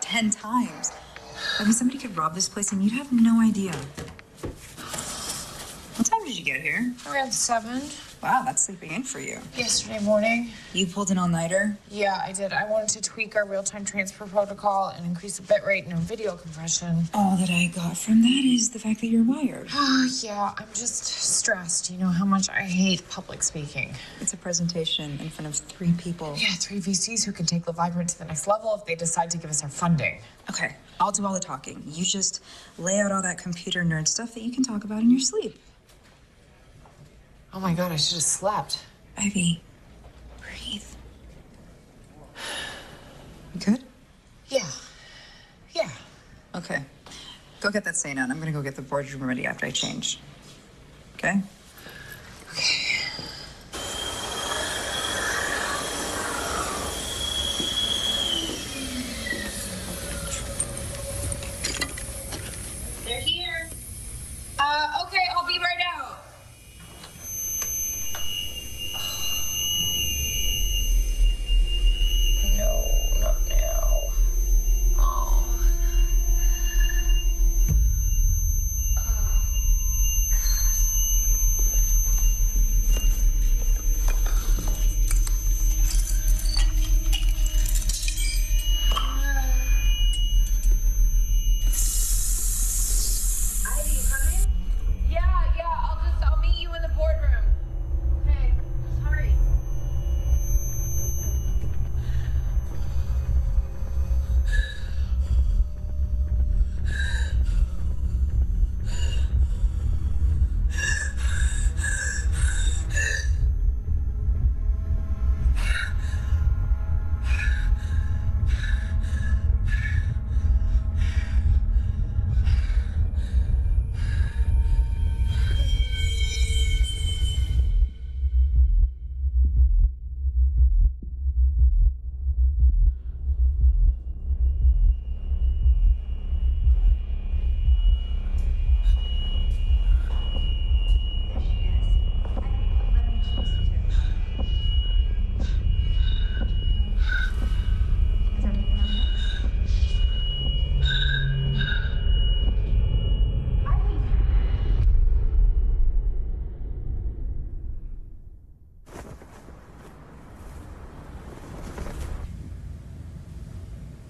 10 times. I mean, somebody could rob this place and you'd have no idea. What time did you get here? Around 7. Wow, that's sleeping in for you. Yesterday morning. You pulled an all-nighter? Yeah, I did. I wanted to tweak our real-time transfer protocol and increase the bit rate and no video compression. All that I got from that is the fact that you're wired. Yeah, I'm just stressed. You know how much I hate public speaking. It's a presentation in front of 3 people. Yeah, 3 VCs who can take the Vibrant to the next level if they decide to give us our funding. Okay, I'll do all the talking. You just lay out all that computer nerd stuff that you can talk about in your sleep. Oh my God, I should have slept. Ivy, breathe. You good? Yeah. Yeah. Okay. Go get that stain on. I'm gonna go get the boardroom ready after I change. Okay? Okay. They're here. Okay, I'll be right out. No, not now. Oh. Ivy, you coming? Yeah, I'll meet you in the boardroom. Okay, hurry.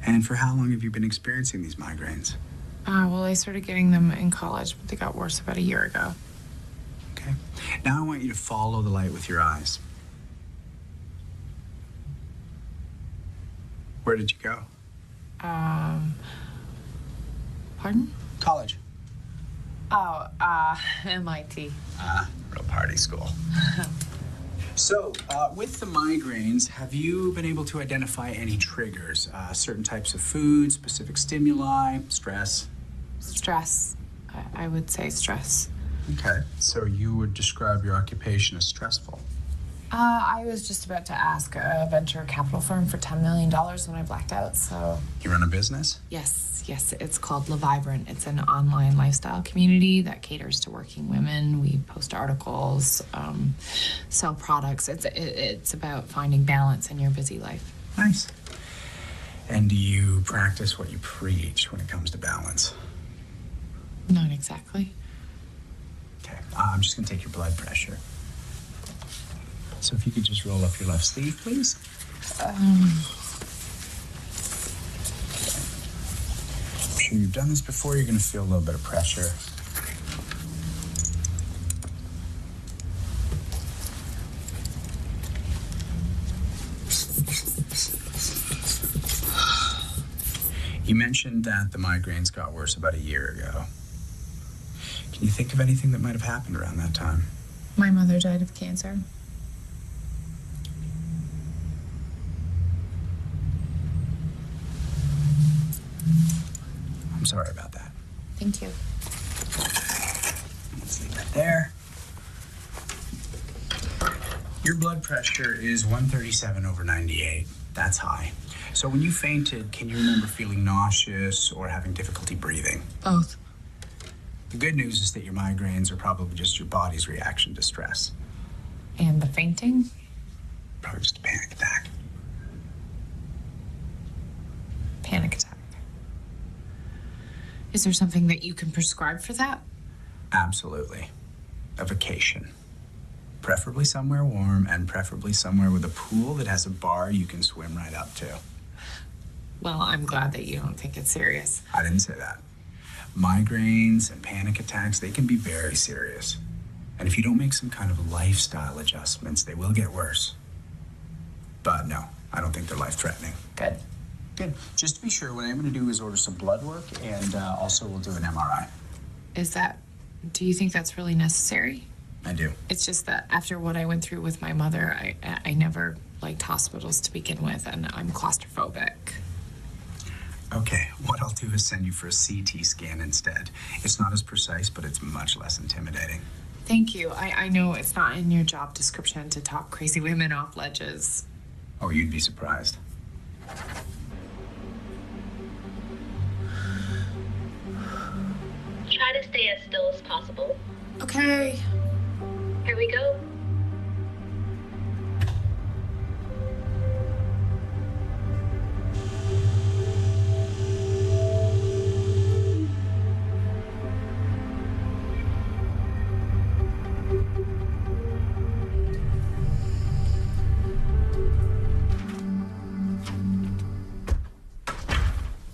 And for how long have you been experiencing these migraines? Well, I started getting them in college, but they got worse about a year ago. Okay. Now I want you to follow the light with your eyes. Where did you go? Pardon? College. Oh, MIT. Real party school. So, with the migraines, have you been able to identify any triggers? Certain types of food, specific stimuli, stress? Stress. I would say stress. Okay. So you would describe your occupation as stressful? I was just about to ask a venture capital firm for $10 million when I blacked out, so... You run a business? Yes, it's called Le Vibrant. It's an online lifestyle community that caters to working women. We post articles, sell products. It's about finding balance in your busy life. Nice. And do you practice what you preach when it comes to balance? Not exactly. Okay, I'm just gonna take your blood pressure. So if you could just roll up your left sleeve, please. I'm sure you've done this before. You're gonna feel a little bit of pressure. You mentioned that the migraines got worse about a year ago. Can you think of anything that might have happened around that time? My mother died of cancer. I'm sorry about that. Thank you. Let's leave that there. Your blood pressure is 137/98. That's high. So when you fainted, can you remember feeling nauseous or having difficulty breathing? Both. The good news is that your migraines are probably just your body's reaction to stress. And the fainting? Probably just a panic attack. Panic attack. Is there something that you can prescribe for that? Absolutely. A vacation. Preferably somewhere warm and preferably somewhere with a pool that has a bar you can swim right up to. Well, I'm glad that you don't think it's serious. I didn't say that. Migraines and panic attacks, they can be very serious. And if you don't make some kind of lifestyle adjustments, they will get worse. But no, I don't think they're life-threatening. Good. Good. Just to be sure, what I'm going to do is order some blood work, and also we'll do an MRI. Do you think that's really necessary? I do. It's just that after what I went through with my mother, I never liked hospitals to begin with, and I'm claustrophobic. Okay, what I'll do is send you for a CT scan instead. It's not as precise, but it's much less intimidating. Thank you. I know it's not in your job description to talk crazy women off ledges. Oh, you'd be surprised. Try to stay as still as possible. Okay. Here we go.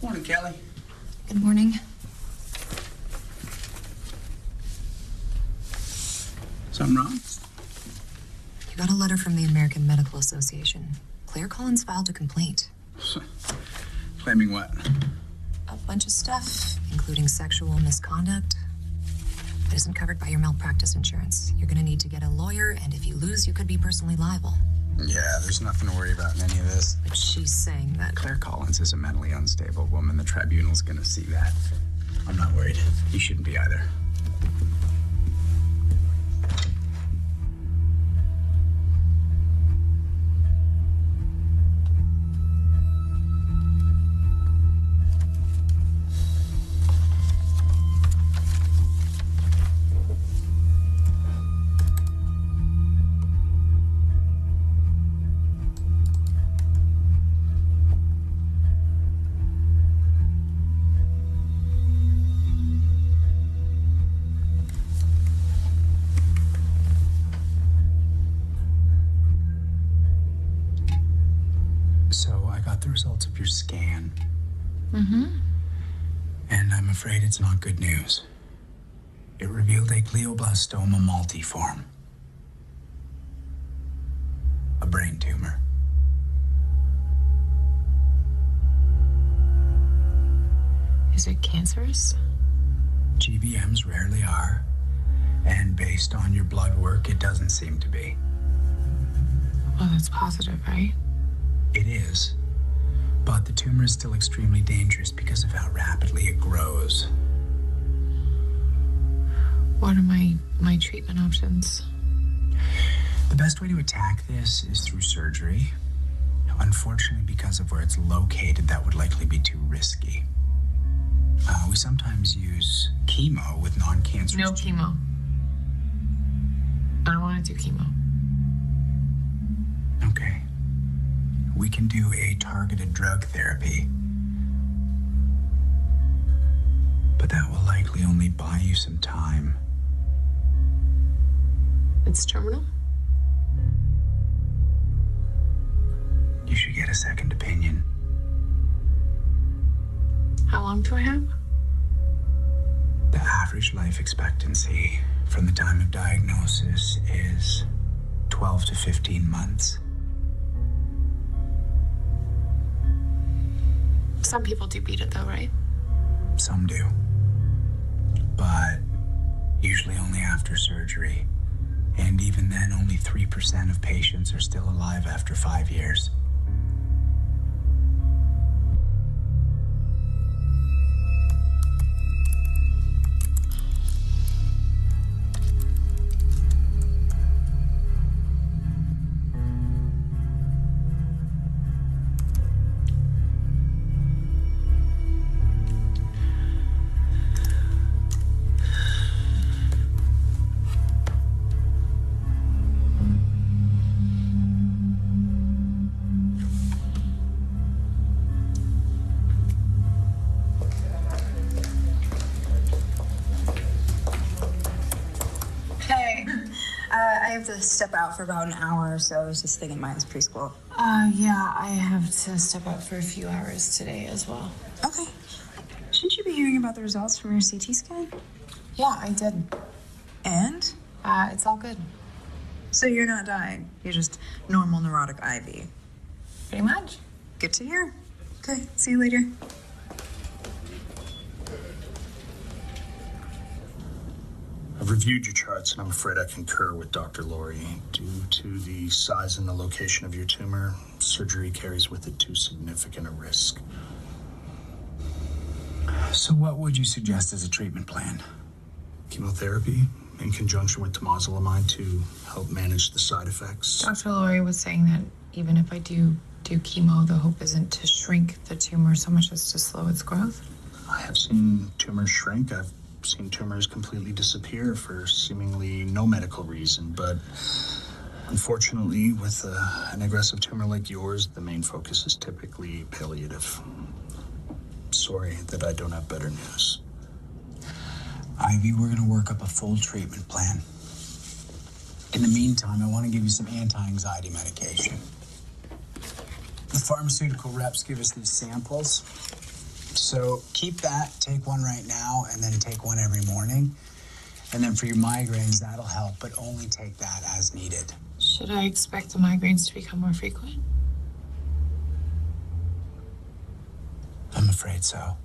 Morning, Kelly. Good morning. Something wrong? You got a letter from the American Medical Association. Claire Collins filed a complaint. Claiming what? A bunch of stuff, including sexual misconduct. It isn't covered by your malpractice insurance. You're gonna need to get a lawyer, and if you lose, you could be personally liable. Yeah, there's nothing to worry about in any of this. But she's saying that Claire Collins is a mentally unstable woman. The tribunal's gonna see that. I'm not worried. You shouldn't be either. So I got the results of your scan. Mm-hmm. And I'm afraid it's not good news. It revealed a glioblastoma multiforme. A brain tumor. Is it cancerous? GBMs rarely are. And based on your blood work, it doesn't seem to be. Well, that's positive, right? It is. But the tumor is still extremely dangerous because of how rapidly it grows. What are my treatment options? The best way to attack this is through surgery. Unfortunately, because of where it's located, that would likely be too risky. We sometimes use chemo with non-cancerous... No chemo. I don't want to do chemo. Okay. We can do a targeted drug therapy. But that will likely only buy you some time. It's terminal? You should get a second opinion. How long do I have? The average life expectancy from the time of diagnosis is 12 to 15 months. Some people do beat it though, right? Some do. But usually only after surgery. And even then, only 3% of patients are still alive after 5 years. have to step out for about an hour or so. I was just thinking mine's preschool. Yeah, I have to step out for a few hours today as well. Okay. Shouldn't you be hearing about the results from your CT scan? Yeah, I did. And? It's all good. So you're not dying. You're just normal neurotic Ivy. Pretty much. Good to hear. Okay, see you later. I've reviewed your charts, and I'm afraid I concur with Dr. Laurie. Due to the size and the location of your tumor, surgery carries with it too significant a risk. So what would you suggest as a treatment plan? Chemotherapy, in conjunction with temozolomide to help manage the side effects. Dr. Laurie was saying that even if I do chemo, the hope isn't to shrink the tumor so much as to slow its growth. I have seen tumors shrink. I've seen tumors completely disappear for seemingly no medical reason, but unfortunately, with an aggressive tumor like yours, the main focus is typically palliative. Sorry that I don't have better news. Ivy, we're going to work up a full treatment plan. In the meantime, I want to give you some anti-anxiety medication. The pharmaceutical reps give us these samples. So keep that, take one right now, and then take one every morning. And then for your migraines, that'll help, but only take that as needed. Should I expect the migraines to become more frequent? I'm afraid so.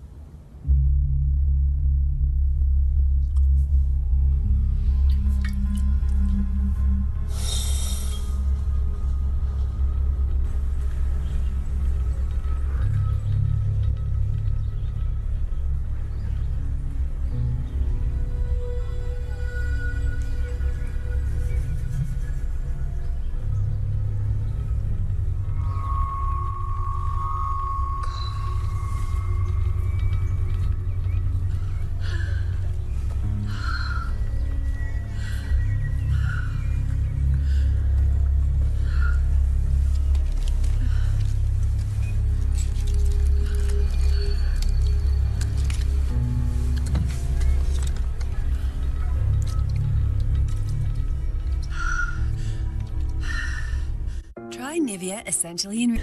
Try Nivea Essentially in...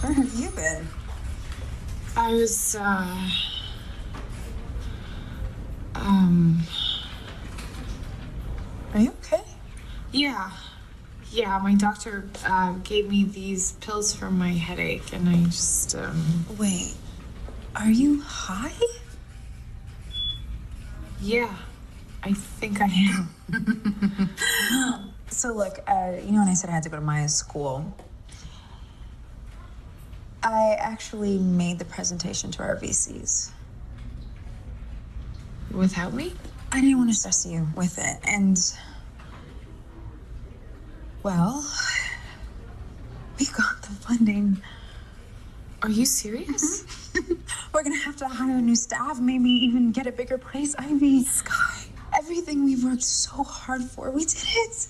Where have you been? I was, Are you okay? Yeah. Yeah, my doctor gave me these pills for my headache, and I just, Wait, are you high? Yeah, I think I am. So look, you know when I said I had to go to Maya's school? I actually made the presentation to our VCs. Without me? I didn't want to stress you with it, and... Well, we got the funding. Are you serious? We're gonna have to hire new staff, maybe even get a bigger place. Ivy, Sky, everything we've worked so hard for, we did it.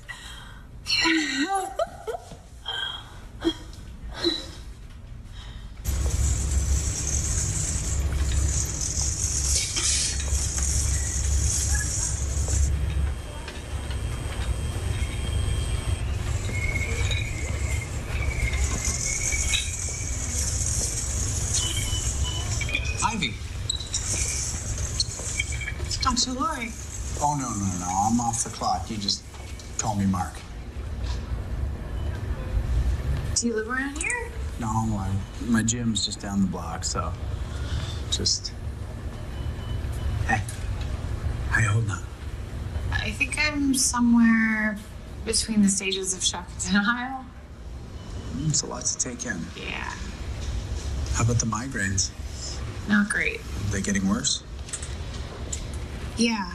Ivy. Dr. Laurie. Oh, no. I'm off the clock. You just call me Mark. Do you live around here? No, my gym's just down the block, so just... Hey, how you holding up? I think I'm somewhere between the stages of shock and denial. It's a lot to take in. Yeah, How about the migraines? not great. Are they getting worse? Yeah,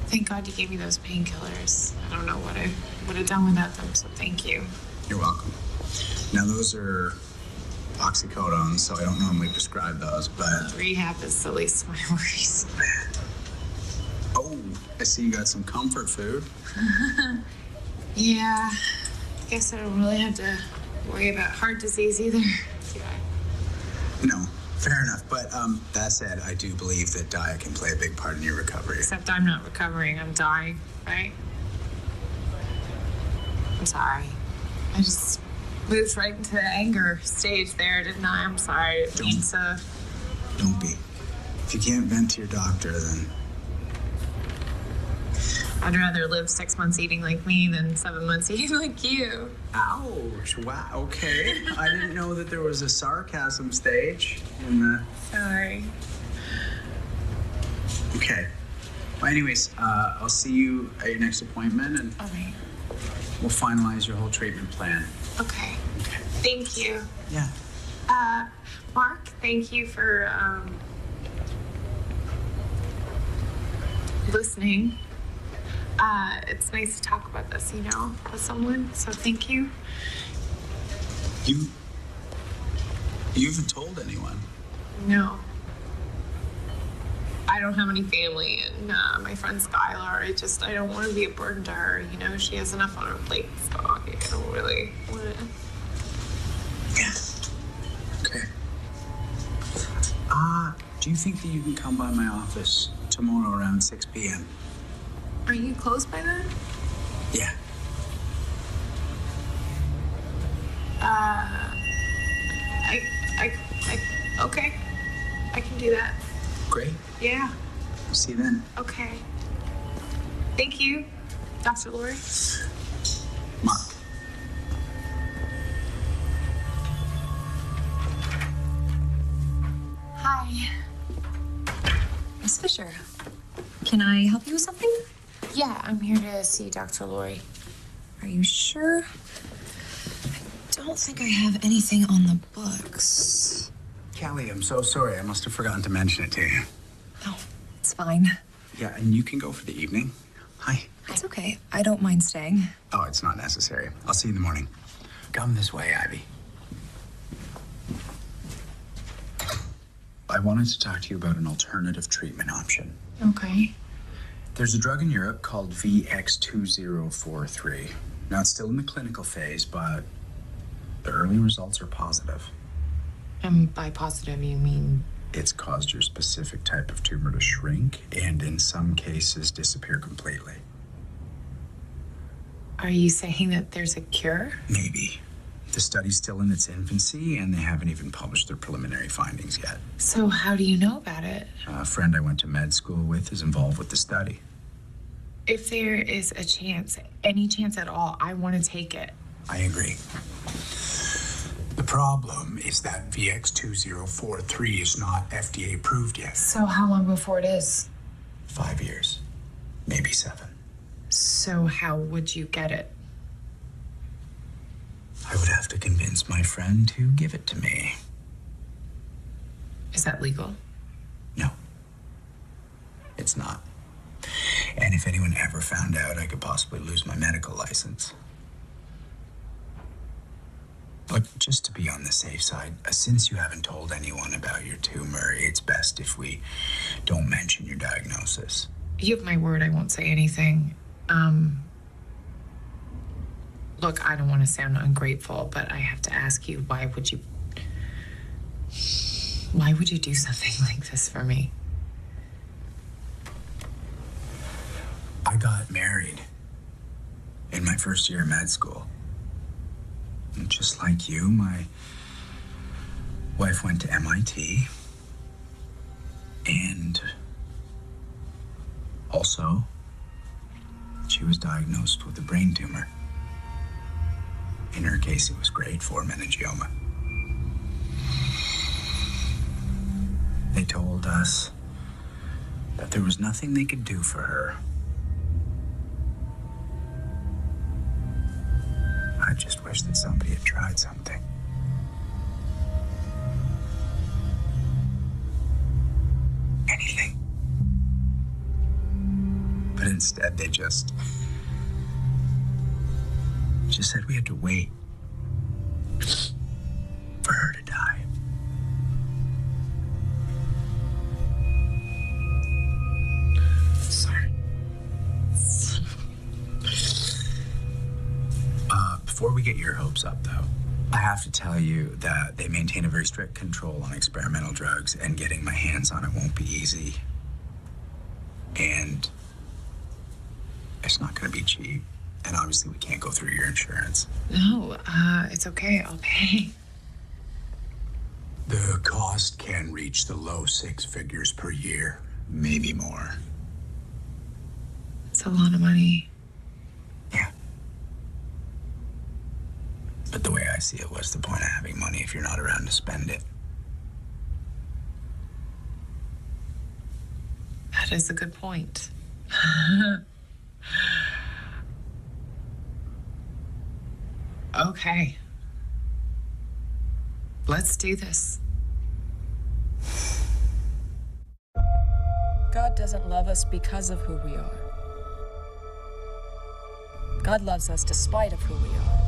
thank God you gave me those painkillers. I don't know what I would have done without them, so thank you. You're welcome. Now, those are oxycodones, so I don't normally prescribe those, but... Rehab is the least of my worries. Oh, I see you got some comfort food. Yeah, I guess I don't really have to worry about heart disease either. Yeah. No, fair enough. But that said, I do believe that diet can play a big part in your recovery. Except I'm not recovering, I'm dying, right? I'm sorry. I just moved right into the anger stage there, didn't I? I'm sorry. It means, Don't be. If you can't vent to your doctor, then... I'd rather live 6 months eating like me than 7 months eating like you. Ouch. Wow. Okay. I didn't know that there was a sarcasm stage in the... Sorry. Okay. Well, anyways, I'll see you at your next appointment, and All right. we'll finalize your whole treatment plan. Okay. Thank you. Yeah. Mark, thank you for listening. It's nice to talk about this, with someone, so thank you. You haven't told anyone? No. I don't have any family, and my friend Skylar, I don't want to be a burden to her, she has enough on her plate, so I don't really want to. Yeah. Okay. Do you think that you can come by my office tomorrow around 6 p.m.? Are you closed by then? Yeah. Okay. I can do that. Great. Yeah. We'll see you then. Okay. Thank you, Dr. Lori. Mark. Hi. Miss Fisher. Can I help you with something? Yeah, I'm here to see Dr. Lori. Are you sure? I don't think I have anything on the books. Callie, I'm so sorry. I must have forgotten to mention it to you. No, it's fine. Yeah, and you can go for the evening. Hi. It's okay. I don't mind staying. Oh, it's not necessary. I'll see you in the morning. Come this way, Ivy. I wanted to talk to you about an alternative treatment option. Okay. There's a drug in Europe called VX2043. Now, it's still in the clinical phase, but the early results are positive. And by positive, you mean? It's caused your specific type of tumor to shrink and, in some cases, disappear completely. Are you saying that there's a cure? Maybe. The study's still in its infancy, and they haven't even published their preliminary findings yet. So how do you know about it? A friend I went to med school with is involved with the study. If there is a chance, any chance at all, I want to take it. I agree. The problem is that VX2043 is not FDA approved yet. So how long before it is? 5 years, maybe 7. So how would you get it? I would have to convince my friend to give it to me. Is that legal? No, it's not. And if anyone ever found out, I could possibly lose my medical license. Look, just to be on the safe side, since you haven't told anyone about your tumor, it's best if we don't mention your diagnosis. You have my word, I won't say anything. Look, I don't want to sound ungrateful, but I have to ask you, why would you do something like this for me? I got married in my first year of med school. And just like you, my wife went to MIT. And also, she was diagnosed with a brain tumor. In her case, it was grade 4 meningioma. They told us that there was nothing they could do for her. I just wish that somebody had tried something. Anything. But instead, they just said we had to wait for her to die. Sorry. Before we get your hopes up, though, I have to tell you that they maintain a very strict control on experimental drugs, and getting my hands on it won't be easy. And it's not going to be cheap. And obviously we can't go through your insurance. No, it's okay. I'll pay. The cost can reach the low 6 figures per year, maybe more. It's a lot of money. Yeah. But the way I see it, what's the point of having money if you're not around to spend it? That is a good point. Okay. Let's do this. God doesn't love us because of who we are. God loves us despite of who we are.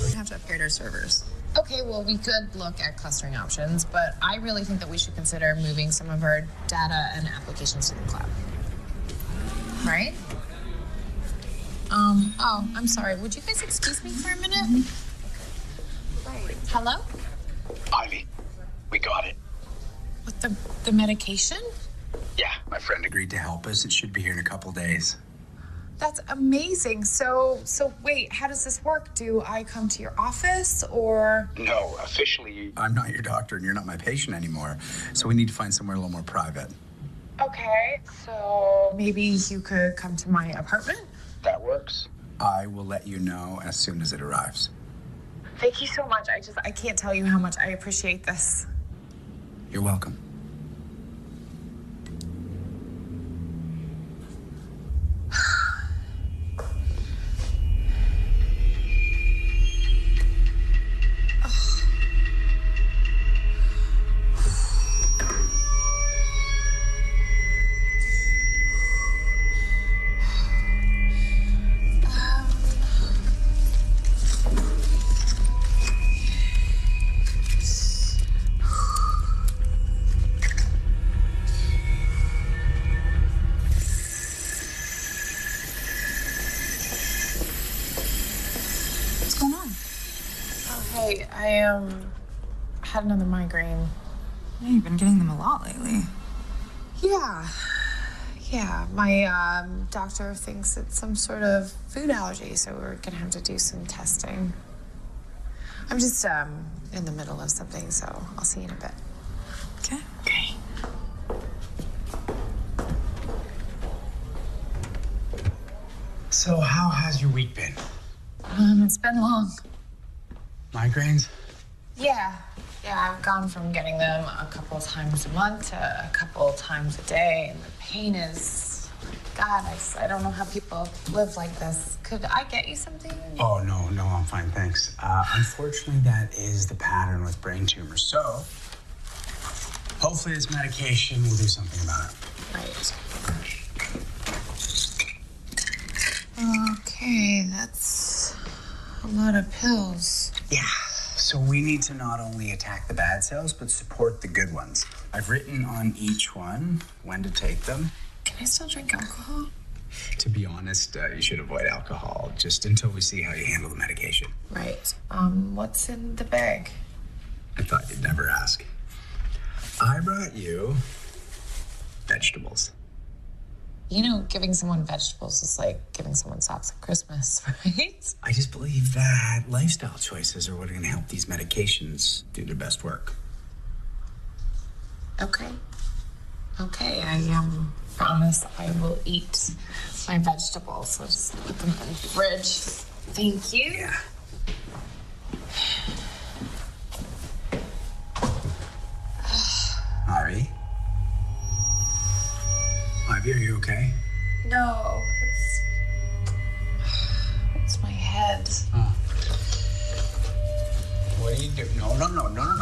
We have to upgrade our servers. Okay, well, we could look at clustering options, but I really think that we should consider moving some of our data and applications to the cloud. Right? Oh, I'm sorry. Would you guys excuse me for a minute? Hello? Ivy, we got it. With the medication? Yeah, my friend agreed to help us. It should be here in a couple days. That's amazing. So wait, how does this work? Do I come to your office or? No, officially, I'm not your doctor and you're not my patient anymore. So we need to find somewhere a little more private. Okay, so maybe you could come to my apartment? That works. I will let you know as soon as it arrives. Thank you so much. I can't tell you how much I appreciate this. You're welcome. I had another migraine. Yeah, you've been getting them a lot lately. Yeah. My doctor thinks it's some sort of food allergy, so we're gonna have to do some testing. I'm just in the middle of something, so I'll see you in a bit. Okay. So how has your week been? It's been long. Migraines? Yeah, I've gone from getting them a couple times a month to a couple times a day, and the pain is, God, I don't know how people live like this. Could I get you something? Oh, no, I'm fine, thanks. Unfortunately, that is the pattern with brain tumors. So, hopefully this medication will do something about it. Right. Okay, that's a lot of pills. Yeah, so we need to not only attack the bad cells, but support the good ones. I've written on each one when to take them. Can I still drink alcohol? To be honest, you should avoid alcohol just until we see how you handle the medication. Right. What's in the bag? I thought you'd never ask. I brought you vegetables. You know, giving someone vegetables is like giving someone socks at Christmas, right? I just believe that lifestyle choices are what are going to help these medications do their best work. Okay, I promise I will eat my vegetables. I'll just put them in the fridge. Thank you. Yeah. Ivy, are you okay? No, it's my head. Oh. What do you do? No,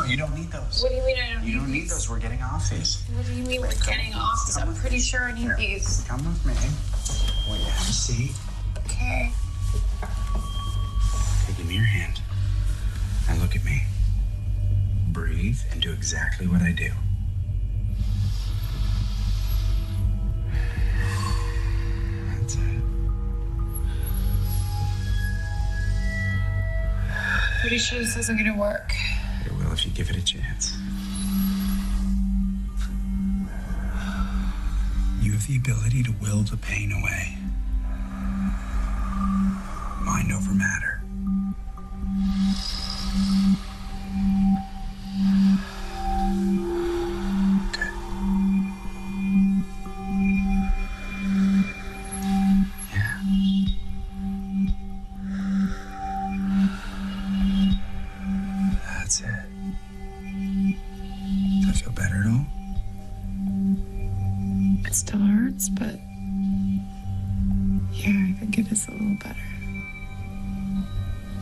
you don't need those. What do you mean I don't need these? You don't need those. We're getting off these. What do you mean we're getting off these? I'm pretty sure I need these. Come with me. I want you to have a seat. Okay. Okay, give me your hand. Now look at me. Breathe and do exactly what I do. That's it. pretty sure this isn't gonna work. It will if you give it a chance. You have the ability to will the pain away. Mind over matter. Good. Yeah. That's it. Does that feel better at all? It still hurts, but yeah, I think it is a little better.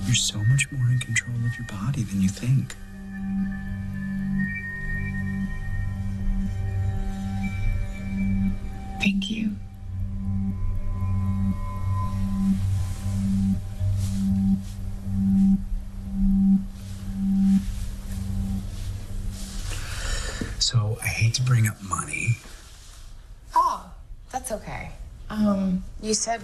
You're so much more in control of your body than you think. Thank you. So I hate to bring up money. Oh, that's okay. You said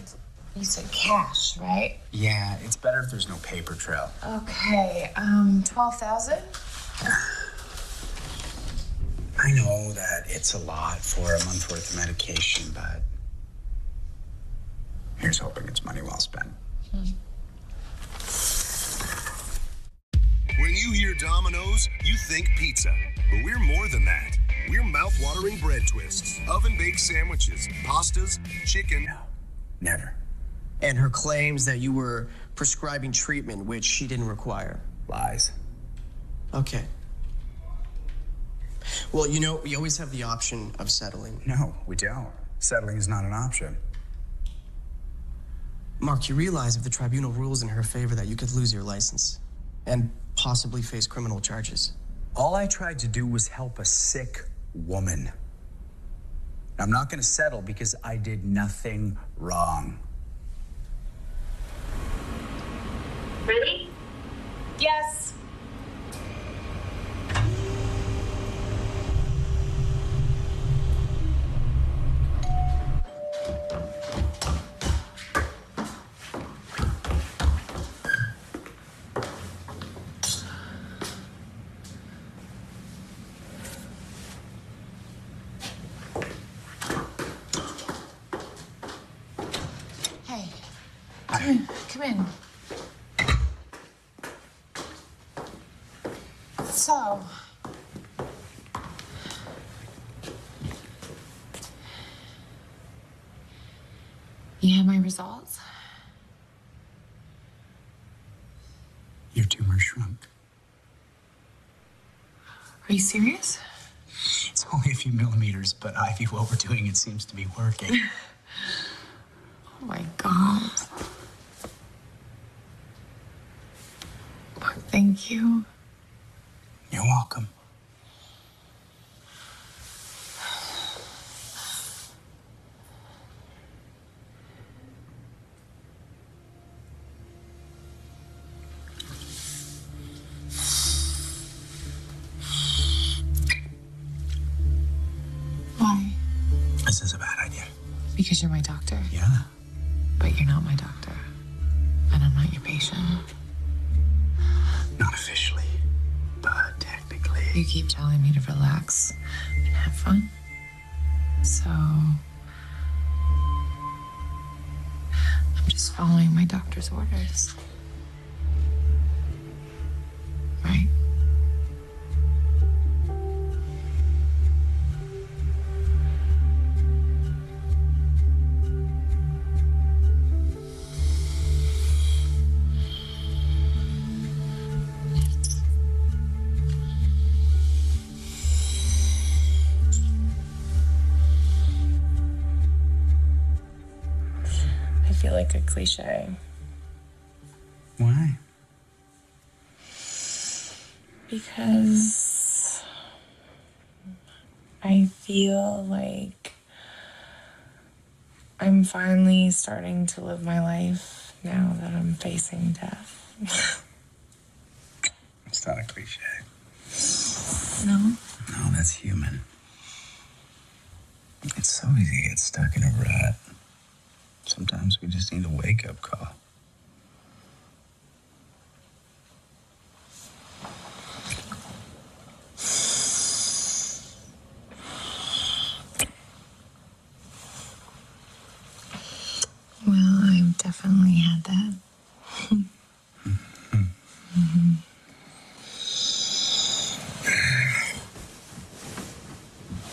cash, right? Yeah, it's better if there's no paper trail. Okay, 12,000? I know that it's a lot for a month's worth of medication, but here's hoping it's money well spent. When you hear Domino's, you think pizza. But we're more than that. We're mouth-watering bread twists, oven-baked sandwiches, pastas, chicken. No, never. And her claims that you were prescribing treatment which she didn't require. Lies. Okay. Well, you know, we always have the option of settling. No, we don't. Settling is not an option. Mark, you realize if the tribunal rules in her favor that you could lose your license and possibly face criminal charges. All I tried to do was help a sick woman. I'm not going to settle because I did nothing wrong. Ready? Yes. Hey. Come in. So, you have my results? Your tumor shrunk. Are you serious? It's only a few millimeters, but Ivy, what we're doing, it seems to be working. Oh my God. Mark, thank you. You're welcome. Why? This is a bad idea. Because you're my doctor. Yeah. But you're not my doctor. And I'm not your patient. Not officially, but technically. You keep telling me to relax and have fun. So I'm just following my doctor's orders. Right? I feel like a cliche. Why? Because I feel like I'm finally starting to live my life now that I'm facing death. It's not a cliche. No? No, that's human. It's so easy to get stuck in a rut. Sometimes we just need a wake-up call.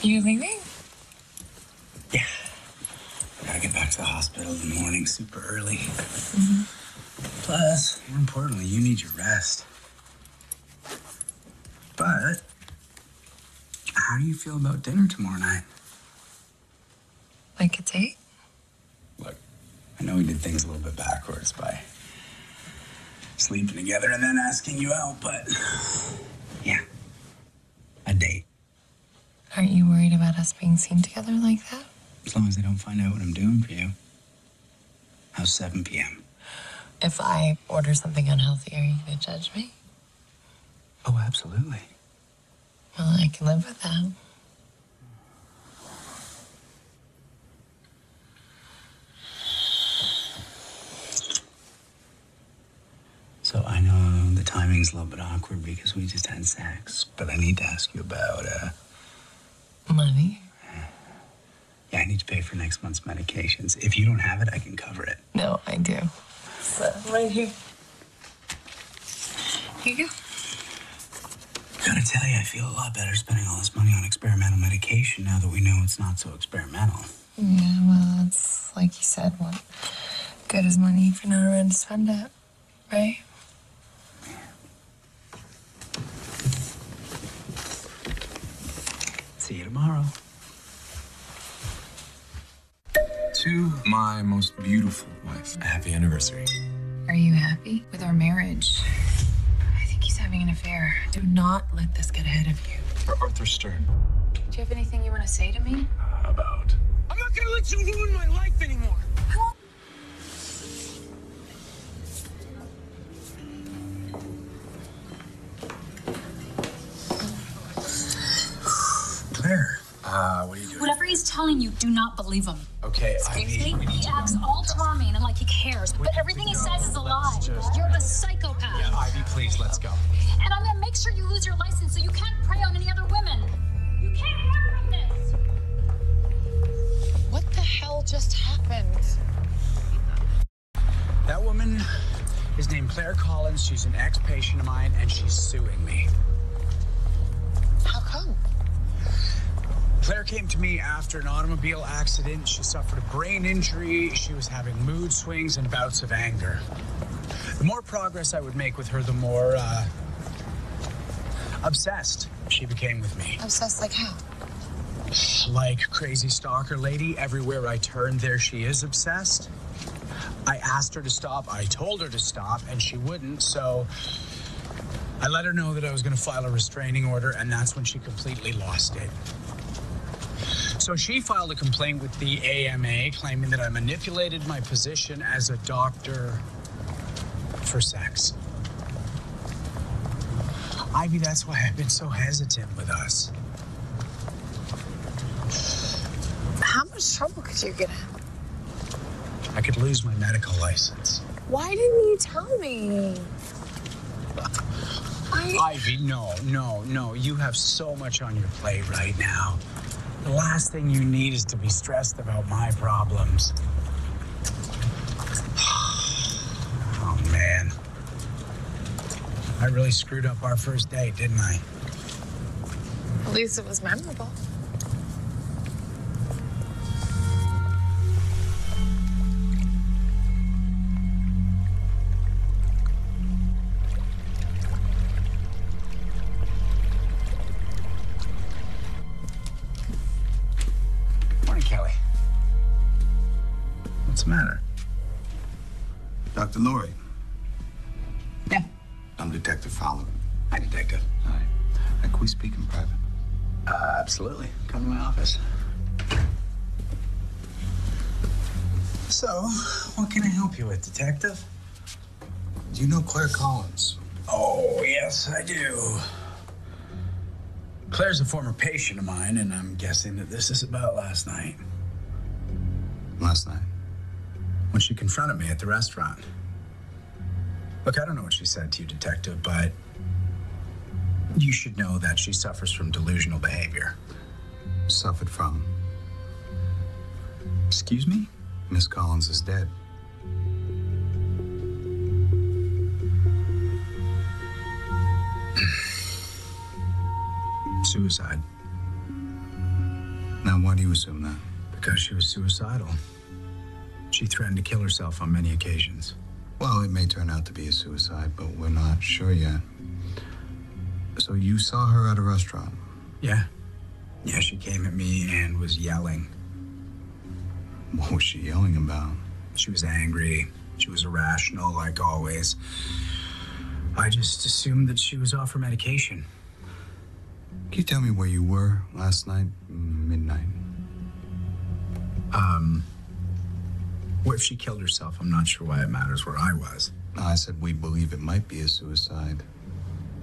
You leaving? Yeah. I gotta get back to the hospital in the morning super early. Plus, more importantly, you need your rest. But, how do you feel about dinner tomorrow night? Like a date? Look, I know we did things a little bit backwards by sleeping together and then asking you out, but yeah, a date. Aren't you worried about us being seen together like that? As long as I don't find out what I'm doing for you. How's 7 p.m.? If I order something unhealthy, are you going to judge me? Oh, absolutely. Well, I can live with that. So I know the timing's a little bit awkward because we just had sex, but I need to ask you about, Money? Yeah, I need to pay for next month's medications. If you don't have it, I can cover it. No, I do. So, right here. Here you go. Gotta tell you, I feel a lot better spending all this money on experimental medication now that we know it's not so experimental. Yeah, well, it's like you said, what good is money if you're not around to spend it, right? See you tomorrow. To my most beautiful wife, a happy anniversary. Are you happy with our marriage? I think he's having an affair. Do not let this get ahead of you. Arthur Stern. Do you have anything you want to say to me? About? I'm not gonna let you ruin my life anymore. Claire, what are you doing? Whatever he's telling you, do not believe him. Okay, Seriously? He acts all charming and like he cares, but everything he says is a lie. You're a psychopath. Yeah, Ivy, please, let's go. And I'm gonna make sure you lose your license so you can't prey on any other women. You can't run from this. What the hell just happened? That woman is named Claire Collins. She's an ex-patient of mine, and she's suing me. How come? Claire came to me after an automobile accident. She suffered a brain injury. She was having mood swings and bouts of anger. The more progress I would make with her, the more, obsessed she became with me. Obsessed like how? Like crazy stalker lady, everywhere I turn, there she is obsessed. I asked her to stop. I told her to stop, and she wouldn't, so I let her know that I was going to file a restraining order, and that's when she completely lost it. So she filed a complaint with the AMA claiming that I manipulated my position as a doctor for sex. Ivy, that's why I've been so hesitant with us. How much trouble could you get in? I could lose my medical license. Why didn't you tell me? Ivy, no. You have so much on your plate right now. The last thing you need is to be stressed about my problems. Oh, man. I really screwed up our first date, didn't I? At least it was memorable. Kelly. What's the matter? Dr. Laurie. Yeah. I'm Detective Fowler. Hi, Detective. Hi. Can we speak in private? Absolutely. Come to my office. So, what can I help you with, Detective? Do you know Claire Collins? Oh, yes, I do. Claire's a former patient of mine, and I'm guessing that this is about last night. Last night? When she confronted me at the restaurant. Look, I don't know what she said to you, Detective, but you should know that she suffers from delusional behavior. Suffered from? Excuse me? Miss Collins is dead. Suicide. Now, why do you assume that? Because she was suicidal. She threatened to kill herself on many occasions. Well, it may turn out to be a suicide, but we're not sure yet. So you saw her at a restaurant? Yeah. Yeah, she came at me and was yelling. What was she yelling about? She was angry. She was irrational, like always. I just assumed that she was off her medication. Can you tell me where you were last night, midnight? What if she killed herself? I'm not sure why it matters where I was. I said we believe it might be a suicide,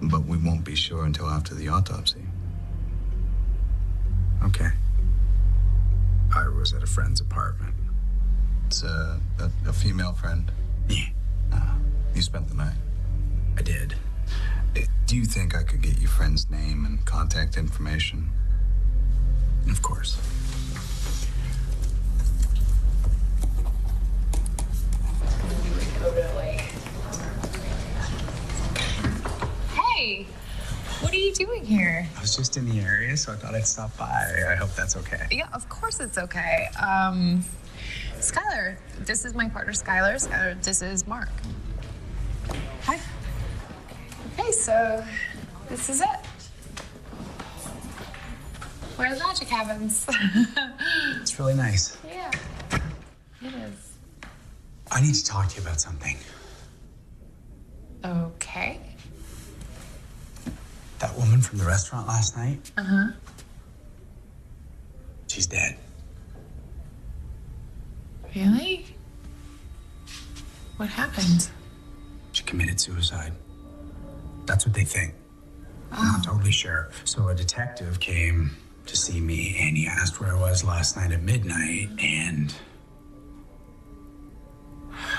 but we won't be sure until after the autopsy. Okay. I was at a friend's apartment. It's a female friend? Yeah. You spent the night? I did. Do you think I could get your friend's name and contact information? Of course. Hey, what are you doing here? I was just in the area, so I thought I'd stop by. I hope that's okay. Yeah, of course it's okay. Skylar, this is my partner, Skylar. Skylar, this is Mark. Hi. Okay, so this is it. Where the magic happens. It's really nice. Yeah, it is. I need to talk to you about something. Okay. That woman from the restaurant last night? Uh-huh. She's dead. Really? What happened? She committed suicide. That's what they think. I'm not totally sure. So a detective came to see me, and he asked where I was last night at midnight, and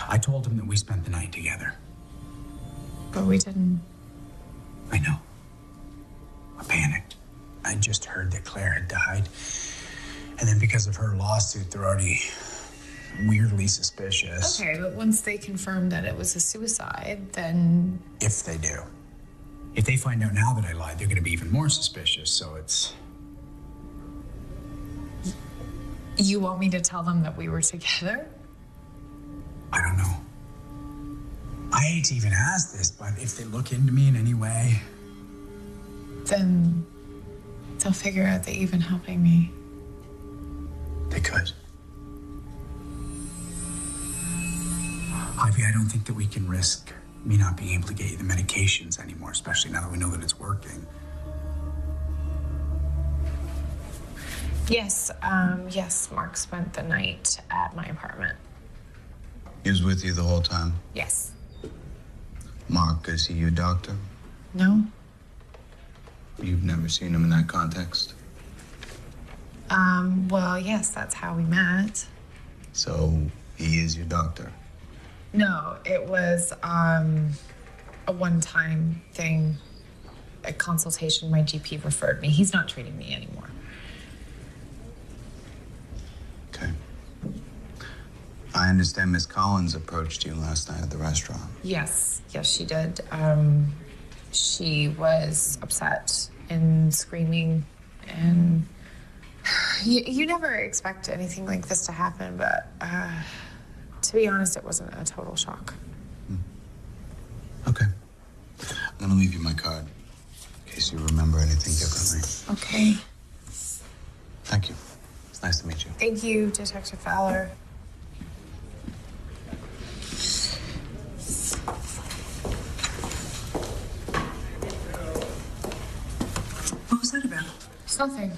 I told him that we spent the night together. But we didn't. I know. I panicked. I just heard that Claire had died. And then because of her lawsuit, they're already weirdly suspicious. Okay, but once they confirmed that it was a suicide, then... If they do. If they find out now that I lied, they're going to be even more suspicious, so it's... You want me to tell them that we were together? I don't know. I hate to even ask this, but if they look into me in any way... Then they'll figure out that you've been helping me. They could. Ivy, I don't think that we can risk me not being able to get you the medications anymore, especially now that we know that it's working. Yes, yes, Mark spent the night at my apartment. He was with you the whole time? Yes. Mark, is he your doctor? No. You've never seen him in that context? Well, yes, that's how we met. So he is your doctor? No, it was, a one-time thing, a consultation. My GP referred me. He's not treating me anymore. Okay. I understand Miss Collins approached you last night at the restaurant. Yes, yes, she did. She was upset and screaming, and you never expect anything like this to happen, but to be honest, it wasn't a total shock. Okay. I'm gonna leave you my card in case you remember anything differently. Okay. Thank you. It's nice to meet you. Thank you, Detective Fowler. What was that about? It's nothing.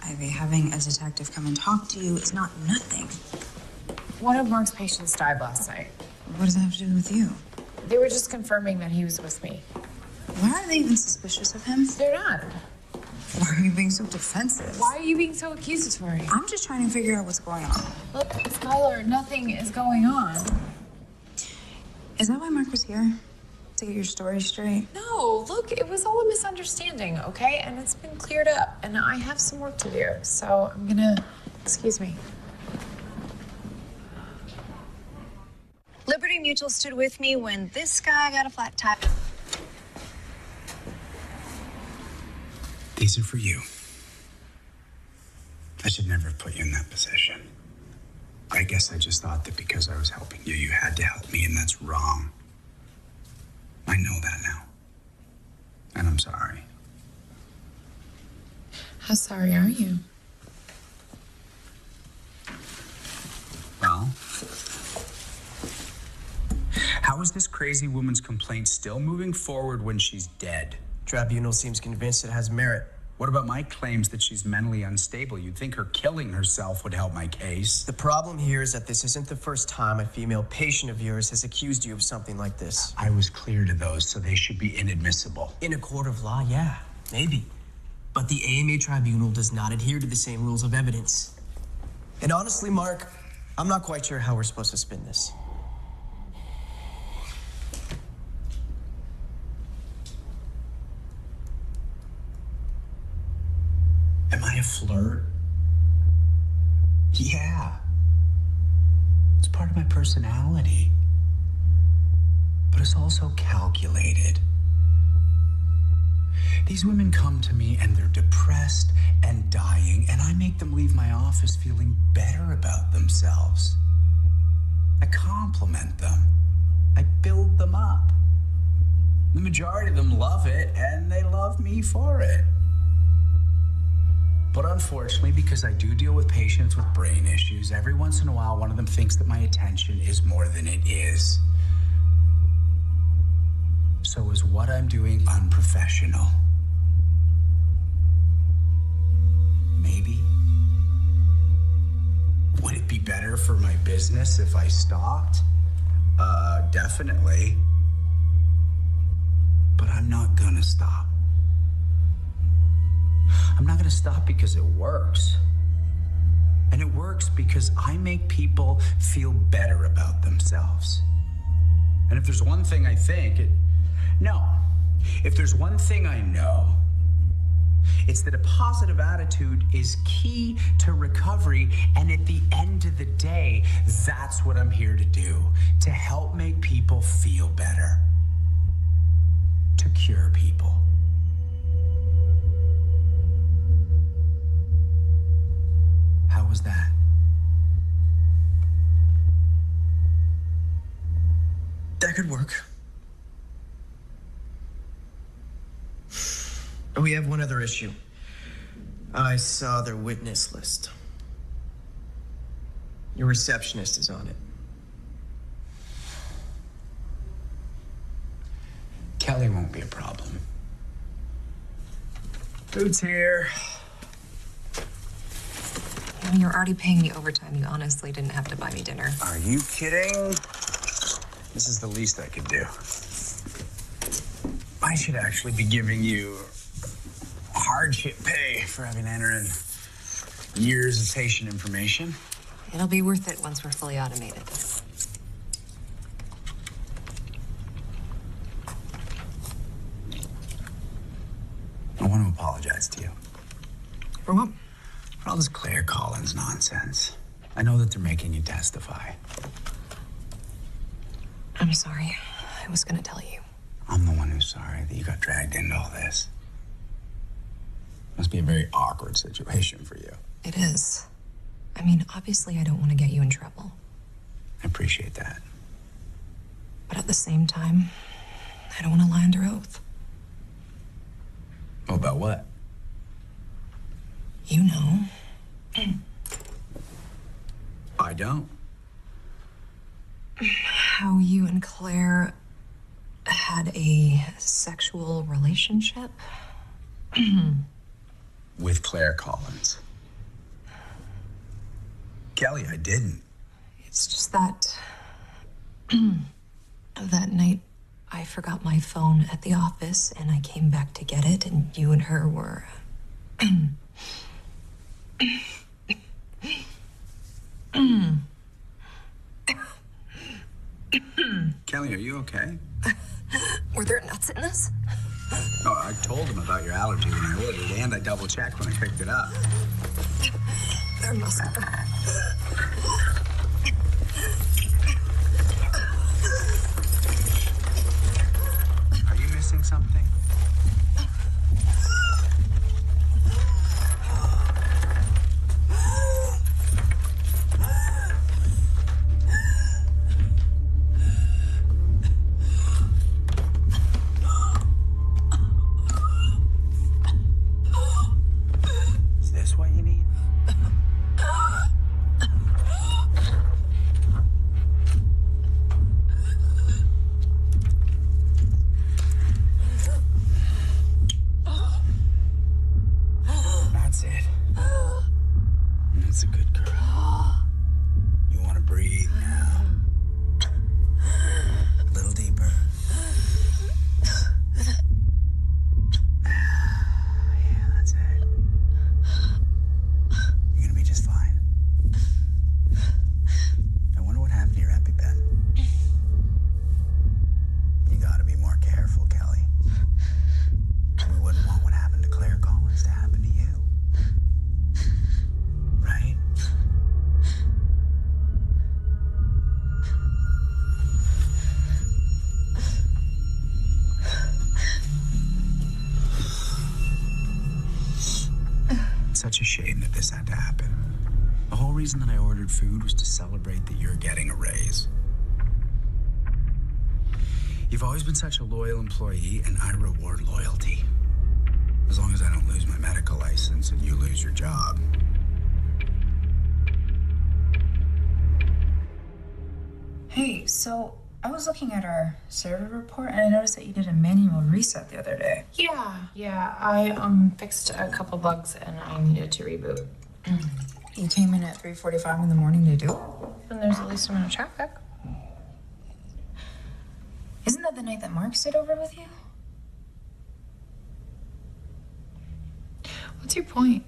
Ivy, having a detective come and talk to you is not nothing. One of Mark's patients died last night. What does that have to do with you? They were just confirming that he was with me. Why are they even suspicious of him? They're not. Why are you being so defensive? Why are you being so accusatory? I'm just trying to figure out what's going on. Look, Skylar, nothing is going on. Is that why Mark was here? To get your story straight? No, look, it was all a misunderstanding, okay? And it's been cleared up, and I have some work to do, so I'm gonna... Excuse me. Liberty Mutual stood with me when this guy got a flat tire. These are for you. I should never have put you in that position. I guess I just thought that because I was helping you, you had to help me, and that's wrong. I know that now. And I'm sorry. How sorry are you? Well, how is this crazy woman's complaint still moving forward when she's dead? Tribunal seems convinced it has merit. What about my claims that she's mentally unstable? You'd think her killing herself would help my case. The problem here is that this isn't the first time a female patient of yours has accused you of something like this. I was clear to those, so they should be inadmissible. In a court of law, yeah, maybe. But the AMA tribunal does not adhere to the same rules of evidence. And honestly, Mark, I'm not quite sure how we're supposed to spin this. Am I a flirt? Yeah. It's part of my personality. But it's also calculated. These women come to me and they're depressed and dying, and I make them leave my office feeling better about themselves. I compliment them. I build them up. The majority of them love it, and they love me for it. But unfortunately, because I do deal with patients with brain issues, every once in a while, one of them thinks that my attention is more than it is. So is what I'm doing unprofessional? Maybe. Would it be better for my business if I stopped? Definitely. But I'm not gonna stop. I'm not gonna stop because it works. And it works because I make people feel better about themselves. And if there's one thing I think, if there's one thing I know, it's that a positive attitude is key to recovery, and at the end of the day, that's what I'm here to do, to help make people feel better, to cure people. How was that? That could work. We have one other issue. I saw their witness list. Your receptionist is on it. Kelly won't be a problem. Food's here. When you're already paying me overtime, you honestly didn't have to buy me dinner. Are you kidding? This is the least I could do. I should actually be giving you hardship pay for having entered years of patient information. It'll be worth it once we're fully automated. I want to apologize to you. For what? For all this Claire Collins nonsense. I know that they're making you testify. I'm sorry. I was gonna tell you. I'm the one who's sorry that you got dragged into all this. Must be a very awkward situation for you. It is. I mean, obviously I don't want to get you in trouble. I appreciate that. But at the same time, I don't want to lie under oath. Well, about what? You know. I don't. How you and Claire had a sexual relationship? With Claire Collins. Kelly, I didn't. It's just that that night I forgot my phone at the office and I came back to get it, and you and her were Kelly, are you okay? Were there nuts in this? Oh, I told him about your allergy when I ordered, and I double-checked when I picked it up. There must be. Are you missing something? It's such a shame that this had to happen. The whole reason that I ordered food was to celebrate that you're getting a raise. You've always been such a loyal employee, and I reward loyalty. As long as I don't lose my medical license and you lose your job. Hey, so I was looking at our server report and I noticed that you did a manual reset the other day. Yeah. I fixed a couple bugs and I needed to reboot. You came in at 3:45 in the morning to do it? When there's the least amount of traffic. Isn't that the night that Mark stayed over with you? What's your point?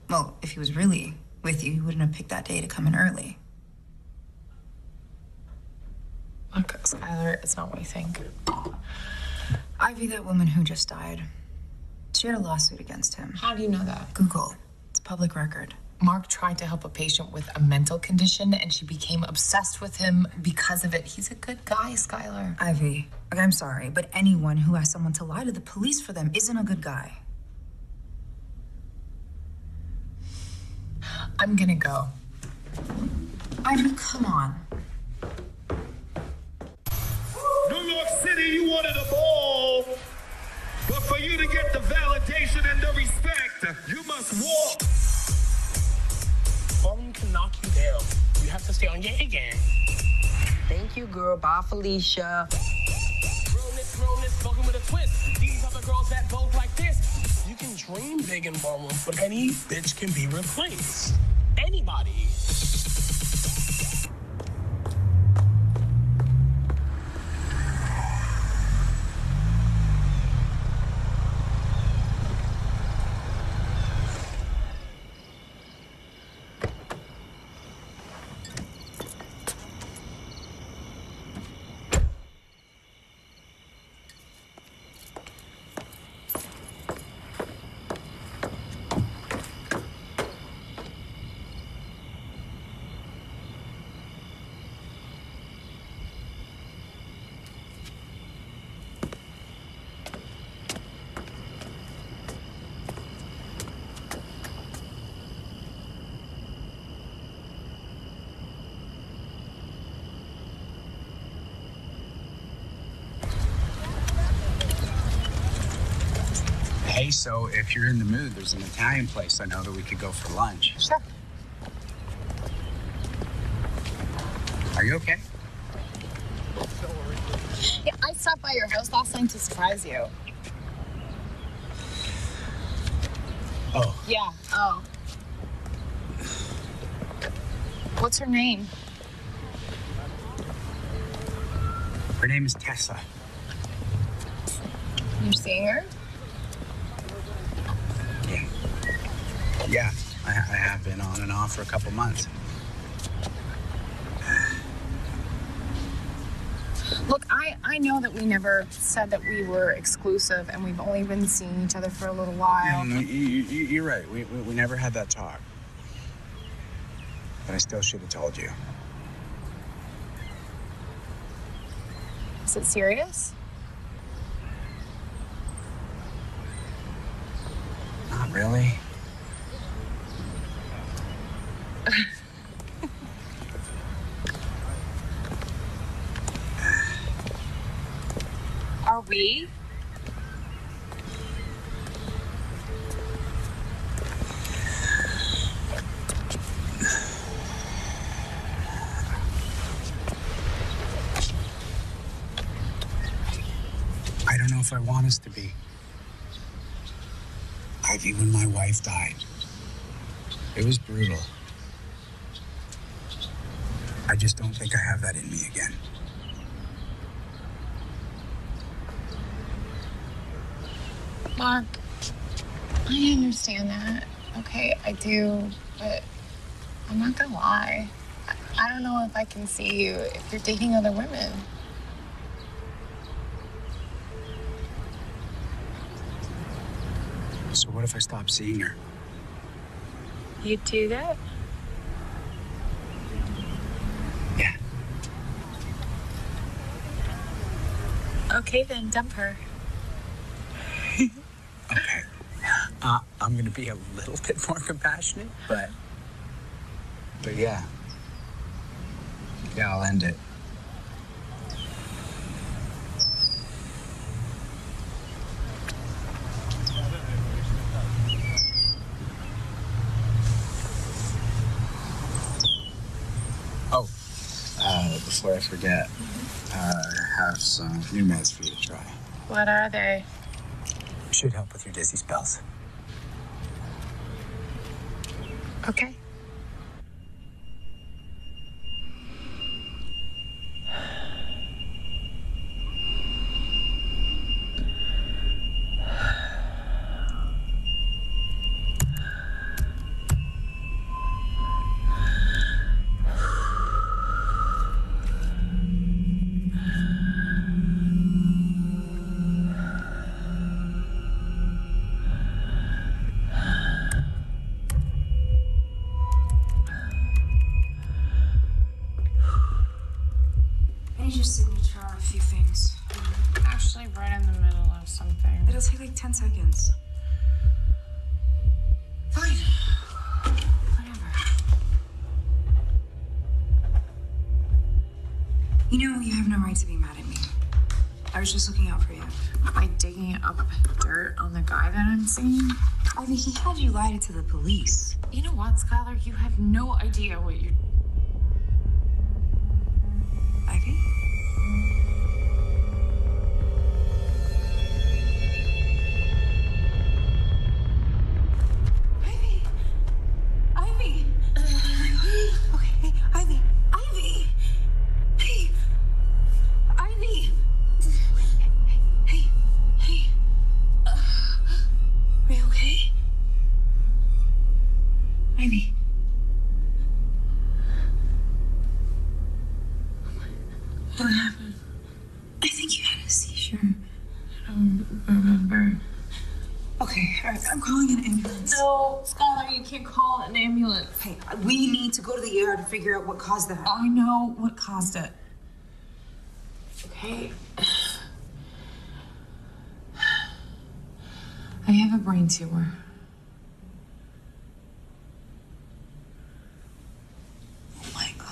Well, if he was really with you, he wouldn't have picked that day to come in early. Look, Skylar, it's not what you think. Ivy, that woman who just died, she had a lawsuit against him. How do you know that? Google. It's public record. Mark tried to help a patient with a mental condition and she became obsessed with him because of it. He's a good guy, Skylar. Ivy, I'm sorry, but anyone who has someone to lie to the police for them isn't a good guy. I'm gonna go. Ivy, come on. New York City, you wanted a ball. But for you to get the validation and the respect, you must walk. Ballroom can knock you down. You have to stay on your A game. Thank you, girl. Bye, Felicia. Realness, spoken with a twist. These other girls that both like this. You can dream big in ballroom, but any bitch can be replaced. Anybody. Hey, so if you're in the mood, there's an Italian place I know that we could go for lunch. Sure. Are you okay? Yeah, I stopped by your house last night to surprise you. Oh. Yeah. Oh. What's her name? Her name is Tessa. You're seeing her? Yeah, I have been on and off for a couple months. Look, I know that we never said that we were exclusive and we've only been seeing each other for a little while. No, you're right. We never had that talk. But I still should have told you. Is it serious? Not really. Are we? I don't know if I want us to be. Ivy, when my wife died, it was brutal. I just don't think I have that in me again. Mark, I understand that. Okay, I do, but I'm not gonna lie. I don't know if I can see you if you're dating other women. So what if I stop seeing her? You'd do that? Yeah. Okay, then dump her. Okay. I'm gonna be a little bit more compassionate, but yeah. Yeah, I'll end it. Oh, before I forget, I have some new meds for you to try. What are they? Should help with your dizzy spells. Okay. I need your signature on a few things. Actually, right in the middle of something. It'll take like 10 seconds. Fine. Whatever. You know, you have no right to be mad at me. I was just looking out for you. By digging up dirt on the guy that I'm seeing? Ivy, he had you lied to the police. You know what, Skylar? You have no idea what you're... Ivy? Ivy! Okay, hey, Ivy! Ivy! Hey! Ivy! Hey! Are you okay? Ivy? What happened? I think you had a seizure. I don't remember. Okay, all right, I'm calling an ambulance. No, Skylar, you can't call an ambulance. Hey, we need to go to the ER to figure out what caused that. I know what caused it. Okay. I have a brain tumor. Oh my God.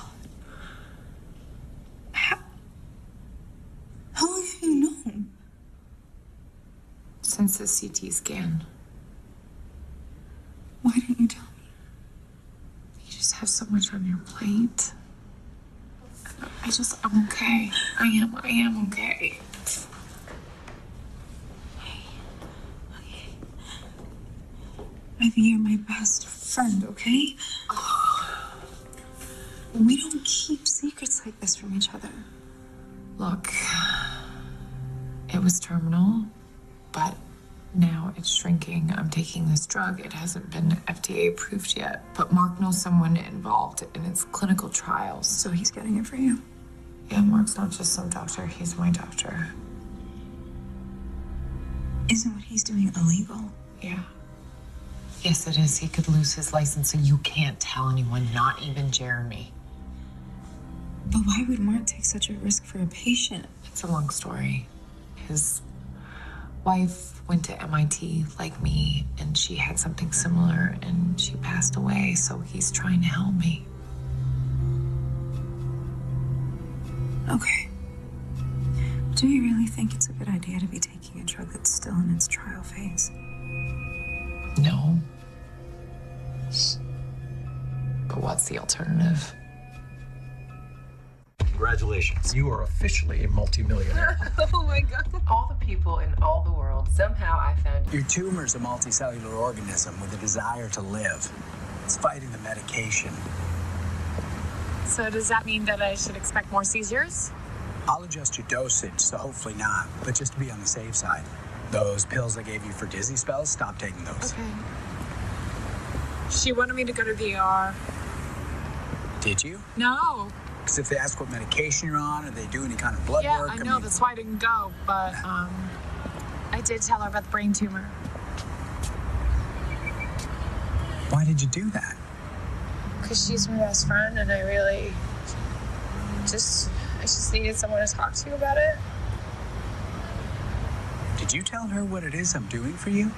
How long have you known? Since the CT scan. Why didn't you tell me? You just have so much on your plate. I'm okay. I am okay. Ivy, you're my best friend, okay? We don't keep secrets like this from each other. Look, it was terminal, but now it's shrinking. I'm taking this drug. It hasn't been FDA approved yet, but Mark knows someone involved in its clinical trials. So he's getting it for you? Yeah, Mark's not just some doctor. He's my doctor. Isn't what he's doing illegal? Yeah. Yes, it is. He could lose his license, so you can't tell anyone, not even Jeremy. But why would Mark take such a risk for a patient? It's a long story. His wife went to MIT like me, and she had something similar, and she passed away, so he's trying to help me. Okay. Do you really think it's a good idea to be taking a drug that's still in its trial phase? No. But what's the alternative? Congratulations. You are officially a multimillionaire. Oh my God. All the people in all the world, somehow I found Your tumor's a multicellular organism with a desire to live. It's fighting the medication. So does that mean that I should expect more seizures? I'll adjust your dosage, so hopefully not, but just to be on the safe side. Those pills I gave you for dizzy spells, stop taking those. Okay. She wanted me to go to the ER. Did you? No. Because if they ask what medication you're on, or they do any kind of blood Yeah, work, I know. That's why I didn't go. But I did tell her about the brain tumor. Why did you do that? Because she's my best friend, and I just needed someone to talk to about it. Did you tell her what it is I'm doing for you?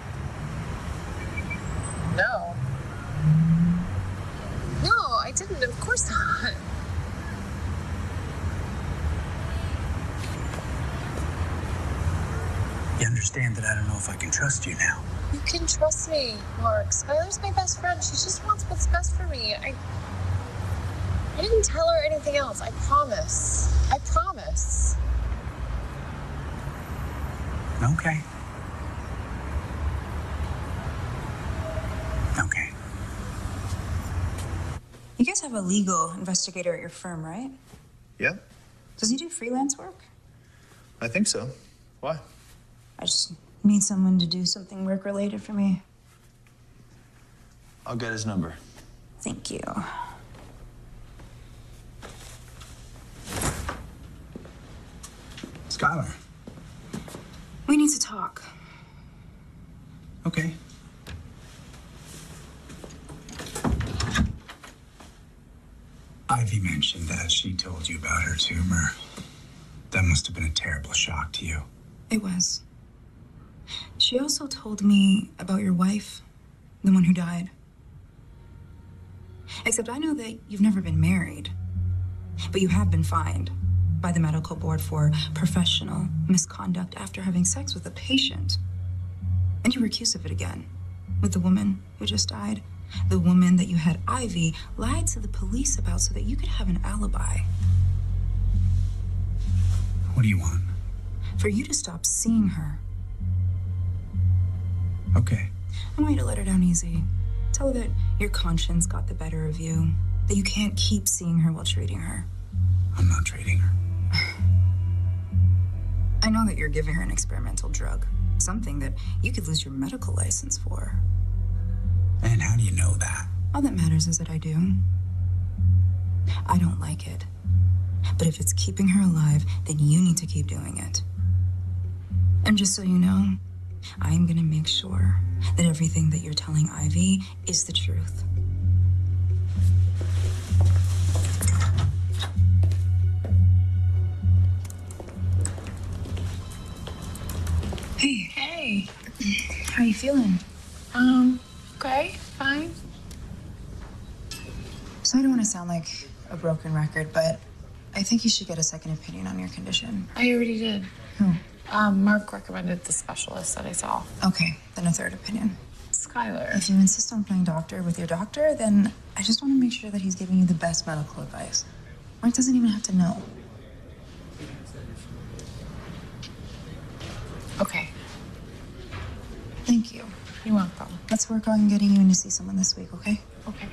No. No, I didn't. Of course not. You understand that I don't know if I can trust you now. You can trust me, Mark. Skylar's my best friend. She just wants what's best for me. I didn't tell her anything else. I promise. I promise. Okay. Okay. You guys have a legal investigator at your firm, right? Yeah, Does he do freelance work? I think so. Why? I just need someone to do something work-related for me. I'll get his number. Thank you. Skylar. We need to talk. Okay. Ivy mentioned that she told you about her tumor. That must have been a terrible shock to you. It was. She also told me about your wife, the one who died. Except I know that you've never been married, but you have been fined by the medical board for professional misconduct after having sex with a patient. And you were accused of it again with the woman who just died. The woman that you had Ivy lied to the police about so that you could have an alibi. What do you want? For you to stop seeing her. Okay. I want you to let her down easy. Tell her that your conscience got the better of you, that you can't keep seeing her while treating her. I'm not treating her. I know that you're giving her an experimental drug, something that you could lose your medical license for. And how do you know that? All that matters is that I do. I don't like it. But if it's keeping her alive, then you need to keep doing it. And just so you know, I'm gonna make sure that everything that you're telling Ivy is the truth. Hey. Hey. How you feeling? Okay, fine. So I don't want to sound like a broken record, but I think you should get a second opinion on your condition. I already did. Who? Mark recommended the specialist that I saw. Okay, then a third opinion. Skylar. If you insist on playing doctor with your doctor, then I just want to make sure that he's giving you the best medical advice. Mark doesn't even have to know. Okay. Thank you. You're welcome. Let's work on getting you in to see someone this week, okay? Okay.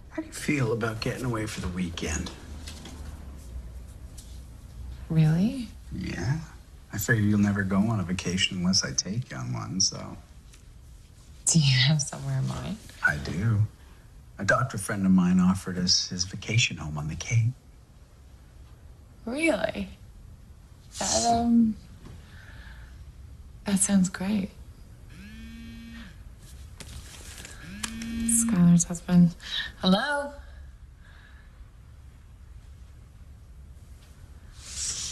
How do you feel about getting away for the weekend? Really? Yeah. I figure you'll never go on a vacation unless I take you on one, so. Do you have somewhere in mind? I do. A doctor friend of mine offered us his vacation home on the Cape. Really? That sounds great. Skylar's husband. Hello?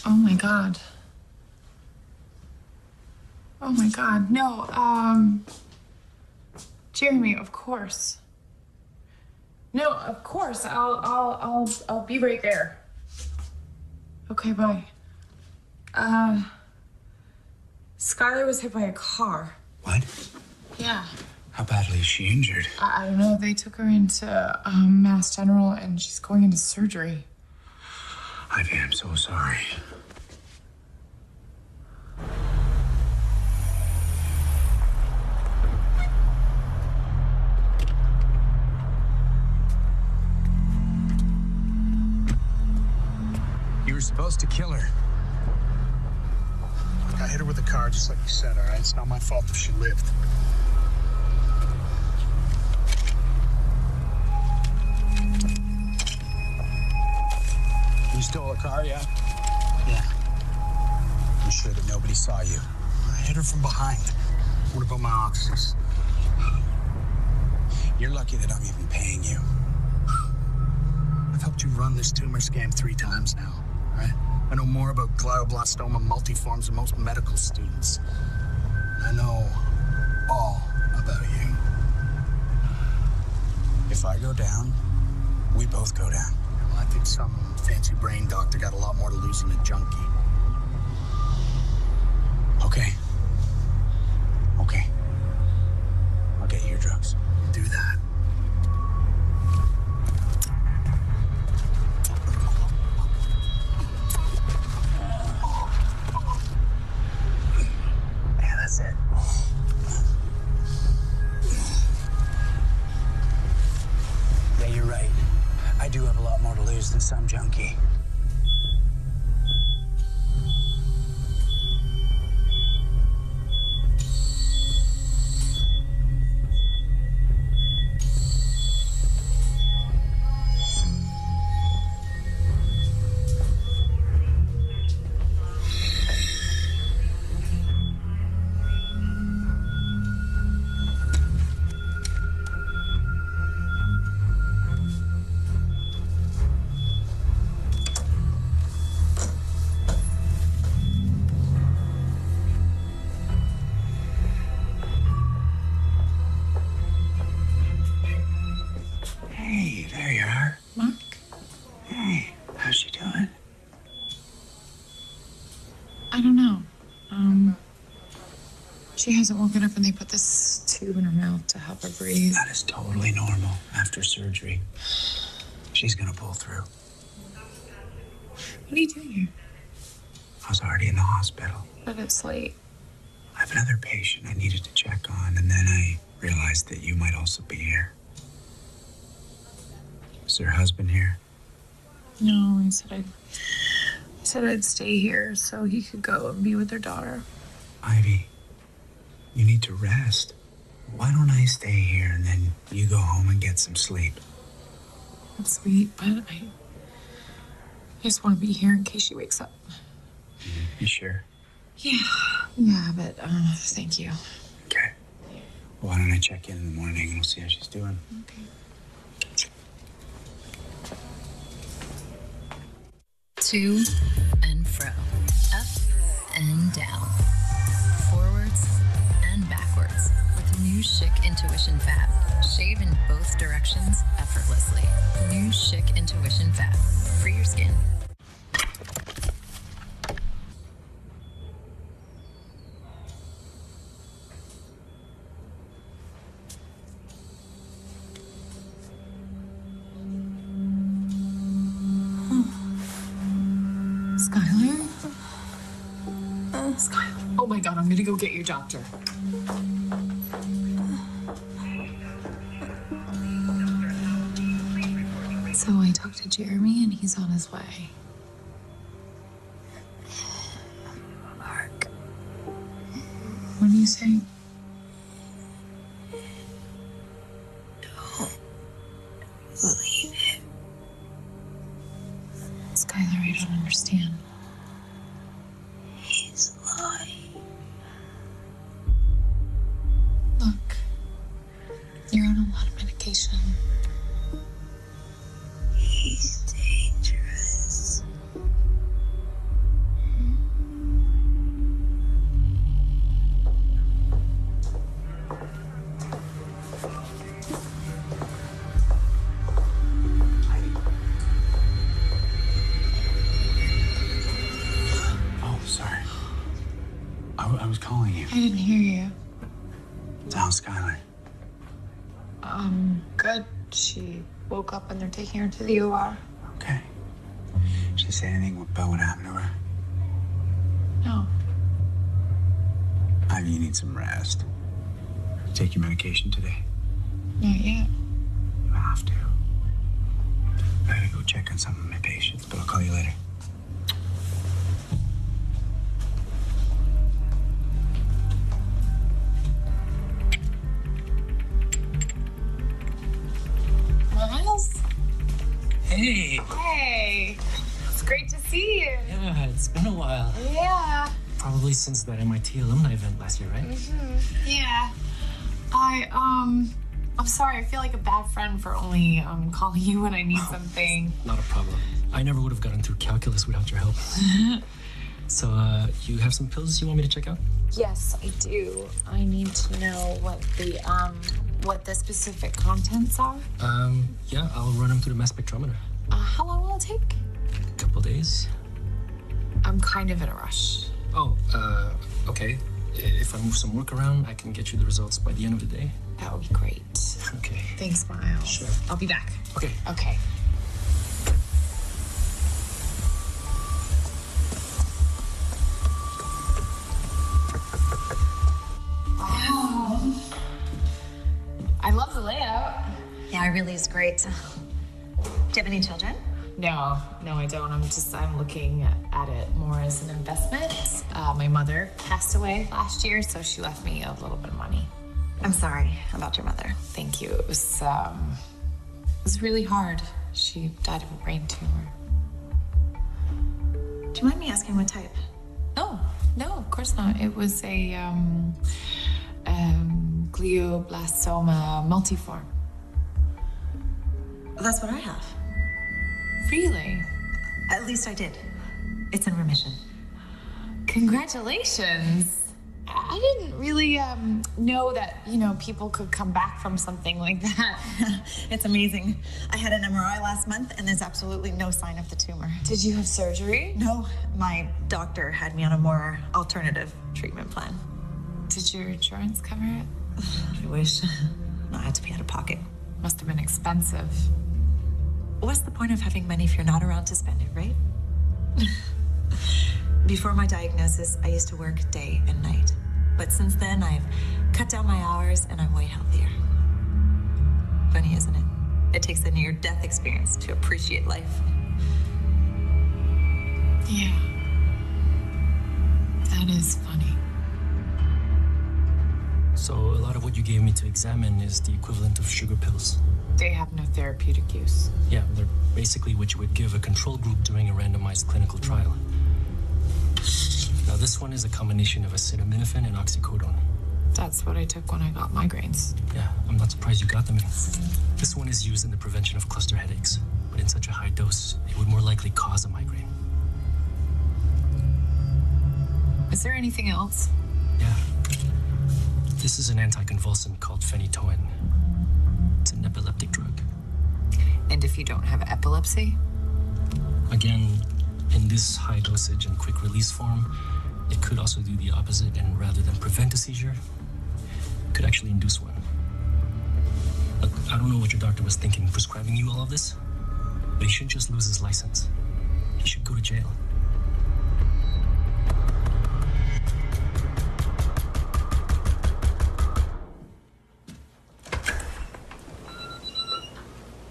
Oh my God. Oh my God. No, Jeremy, of course. No, of course. I'll be right there. Okay, bye. Skylar was hit by a car. What? Yeah. How badly is she injured? I don't know. They took her into Mass General and she's going into surgery. Ivy, I'm so sorry. You're supposed to kill her. Look, I hit her with a car, just like you said, all right? It's not my fault if she lived. You stole a car, yeah? Yeah. You sure that nobody saw you? I hit her from behind. What about my officers? You're lucky that I'm even paying you. I've helped you run this tumor scam 3 times now, all right? I know more about glioblastoma multiformes than most medical students. I know all about you. If I go down, we both go down. Well, I think some fancy brain doctor got a lot more to lose than a junkie. Okay. Okay. I'll get you your drugs. Do that. Yeah, that's it. Yeah, you're right. I do have a lot more to lose than some junkie. Hey, there you are. Mark? Hey, how's she doing? I don't know. She hasn't woken up and they put this tube in her mouth to help her breathe. That is totally normal after surgery. She's gonna pull through. What are you doing here? I was already in the hospital. But it's late. I have another patient I needed to check on, and then I realized that you might also be here. Is her husband here? No, I said I'd stay here so he could go and be with their daughter. Ivy, you need to rest. Why don't I stay here and then you go home and get some sleep? That's sweet, but I just want to be here in case she wakes up. You sure? Yeah, but thank you. Okay. Well, why don't I check in the morning and we'll see how she's doing? Okay. To and fro, up and down, forwards and backwards with new Chic Intuition Fab. Shave in both directions effortlessly. New Chic Intuition Fab for your skin. Skylar? Skylar. Oh my God, I'm gonna go get your doctor. So I talked to Jeremy and he's on his way. Mark. What are you saying? Don't believe it. Skylar, I don't understand. He's lying. Look, you're on a lot of medication. He's dangerous. Oh, sorry. I was calling you. I didn't hear you. How's Skylar? Good. She woke up and they're taking her to the OR. Okay. She say anything about what happened to her? No. Ivy, you need some rest. You take your medication today? Not yet. You have to. I gotta go check on some of my patients, but I'll call you later. Hey. Hey. It's great to see you. Yeah, it's been a while. Yeah. Probably since that MIT alumni event last year, right? Yeah. I'm sorry. I feel like a bad friend for only calling you when I need something. Not a problem. I never would have gotten through calculus without your help. So, you have some pills you want me to check out? Yes, I do. I need to know what the specific contents are. Yeah, I'll run them through the mass spectrometer. How long will it take? A couple days. I'm kind of in a rush. Oh, okay. If I move some work around, I can get you the results by the end of the day. That would be great. Okay. Thanks, Miles. Sure. I'll be back. Okay. Okay. Wow. I love the layout. Yeah, it really is great. Do you have any children? No, I don't. I'm looking at it more as an investment. My mother passed away last year, so she left me a little bit of money. I'm sorry about your mother. Thank you. It was really hard. She died of a brain tumor. Do you mind me asking what type? No, of course not. It was a glioblastoma multiforme. That's what I have. Really? At least I did. It's in remission. Congratulations. I didn't really know that, people could come back from something like that. It's amazing. I had an MRI last month and there's absolutely no sign of the tumor. Did you have surgery? No, my doctor had me on a more alternative treatment plan. Did your insurance cover it? I wish. No, I had to pay out of pocket. Must have been expensive. What's the point of having money if you're not around to spend it, right? Before my diagnosis, I used to work day and night. But since then, I've cut down my hours and I'm way healthier. Funny, isn't it? It takes a near-death experience to appreciate life. Yeah. That is funny. So a lot of what you gave me to examine is the equivalent of sugar pills. They have no therapeutic use. Yeah, they're basically what you would give a control group during a randomized clinical trial. Now, this one is a combination of acetaminophen and oxycodone. That's what I took when I got migraines. Yeah, I'm not surprised you got them. This one is used in the prevention of cluster headaches, but in such a high dose, it would more likely cause a migraine. Is there anything else? Yeah. This is an anticonvulsant called phenytoin. It's an epileptic drug. And if you don't have epilepsy? Again, in this high dosage and quick release form, it could also do the opposite, and rather than prevent a seizure, it could actually induce one. Look, I don't know what your doctor was thinking prescribing you all of this, but he shouldn't just lose his license. He should go to jail.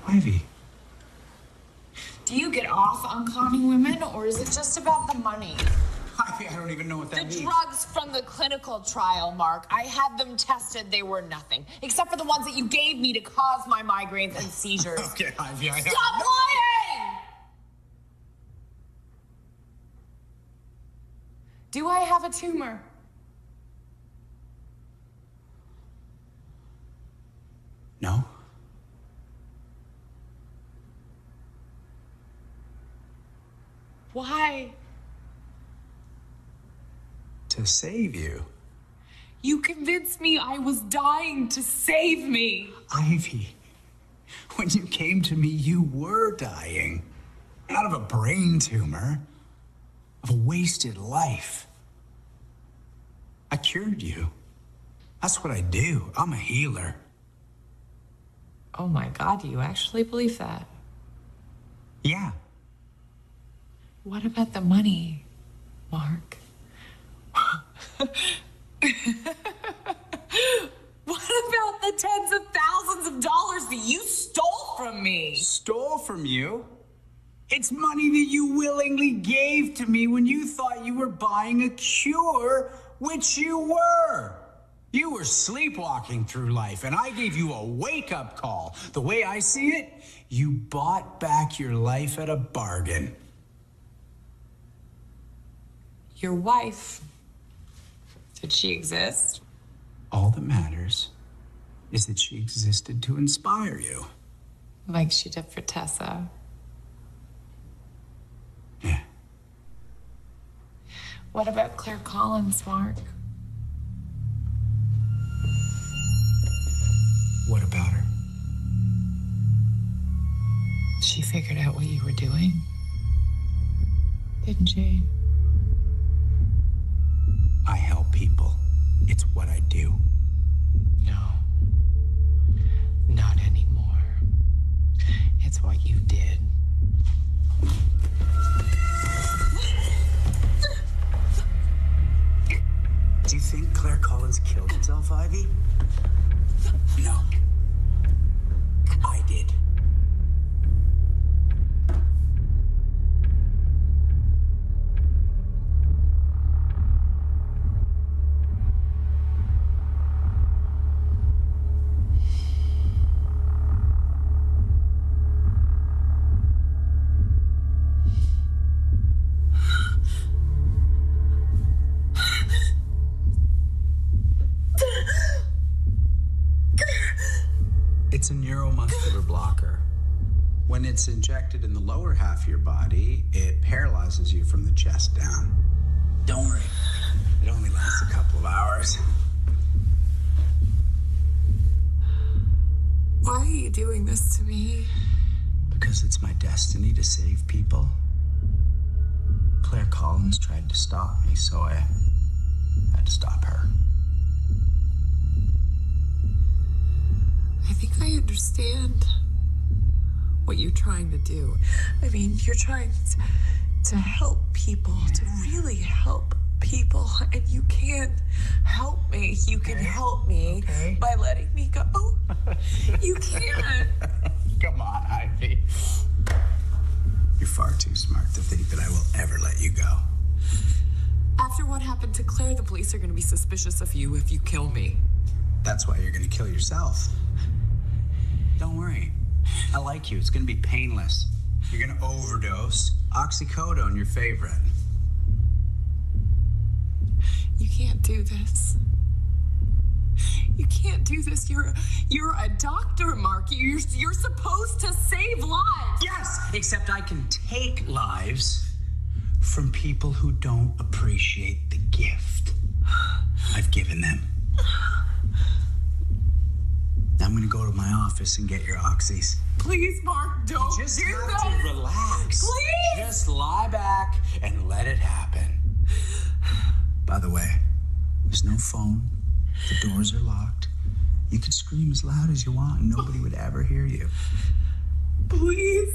Paevey. Do you get off on conning women, or is it just about the money? I don't even know what that means. The drugs from the clinical trial, Mark. I had them tested. They were nothing. Except for the ones that you gave me to cause my migraines and seizures. Okay, Ivy, Stop lying! Do I have a tumor? No. Why? To save you. You convinced me I was dying to save me. Ivy, when you came to me, you were dying. Not of a brain tumor, of a wasted life. I cured you. That's what I do. I'm a healer. Oh my God, do you actually believe that? Yeah. What about the money, Mark? What about the tens of thousands of dollars that you stole from me? Stole from you? It's money that you willingly gave to me when you thought you were buying a cure, which you were. You were sleepwalking through life, and I gave you a wake-up call. The way I see it, you bought back your life at a bargain. Your wife, did she exist? All that matters is that she existed to inspire you. Like she did for Tessa. Yeah. What about Claire Collins, Mark? What about her? She figured out what you were doing, didn't she? I help people. It's what I do. No. Not anymore. It's what you did. Do you think Claire Collins killed herself, Ivy? No. I did. It's a neuromuscular blocker. When it's injected in the lower half of your body, it paralyzes you from the chest down. Don't worry, it only lasts a couple of hours. Why are you doing this to me? Because it's my destiny to save people. Claire Collins tried to stop me, so I had to stop her. I think I understand what you're trying to do. I mean, you're trying to help people, to really help people, and you can help me. You can help me by letting me go. You can. Come on, Ivy. You're far too smart to think that I will ever let you go. After what happened to Claire, the police are going to be suspicious of you if you kill me. That's why you're going to kill yourself. Don't worry. I like you. It's going to be painless. You're going to overdose. Oxycodone, your favorite. You can't do this. You can't do this. You're a doctor, Mark. You're supposed to save lives. Yes, except I can take lives from people who don't appreciate the gift I've given them. Now I'm gonna go to my office and get your oxys. Please, Mark, don't You just do have this. to relax. Please. Just lie back and let it happen. By the way, there's no phone. The doors are locked. You could scream as loud as you want and nobody would ever hear you. Please.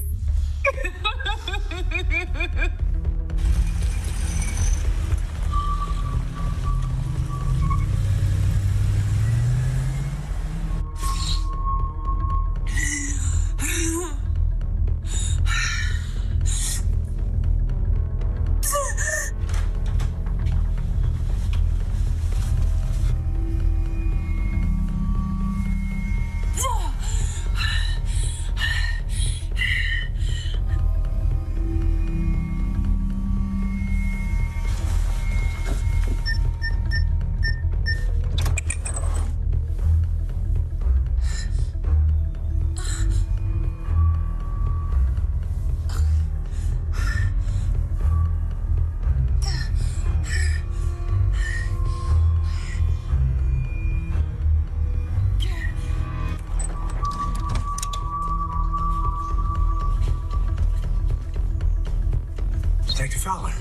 Detective Fowler.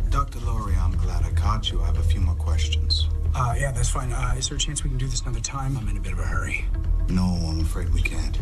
Dr. Laurie, I'm glad I caught you. I have a few more questions. Yeah, that's fine. Is there a chance we can do this another time? I'm in a bit of a hurry. No, I'm afraid we can't.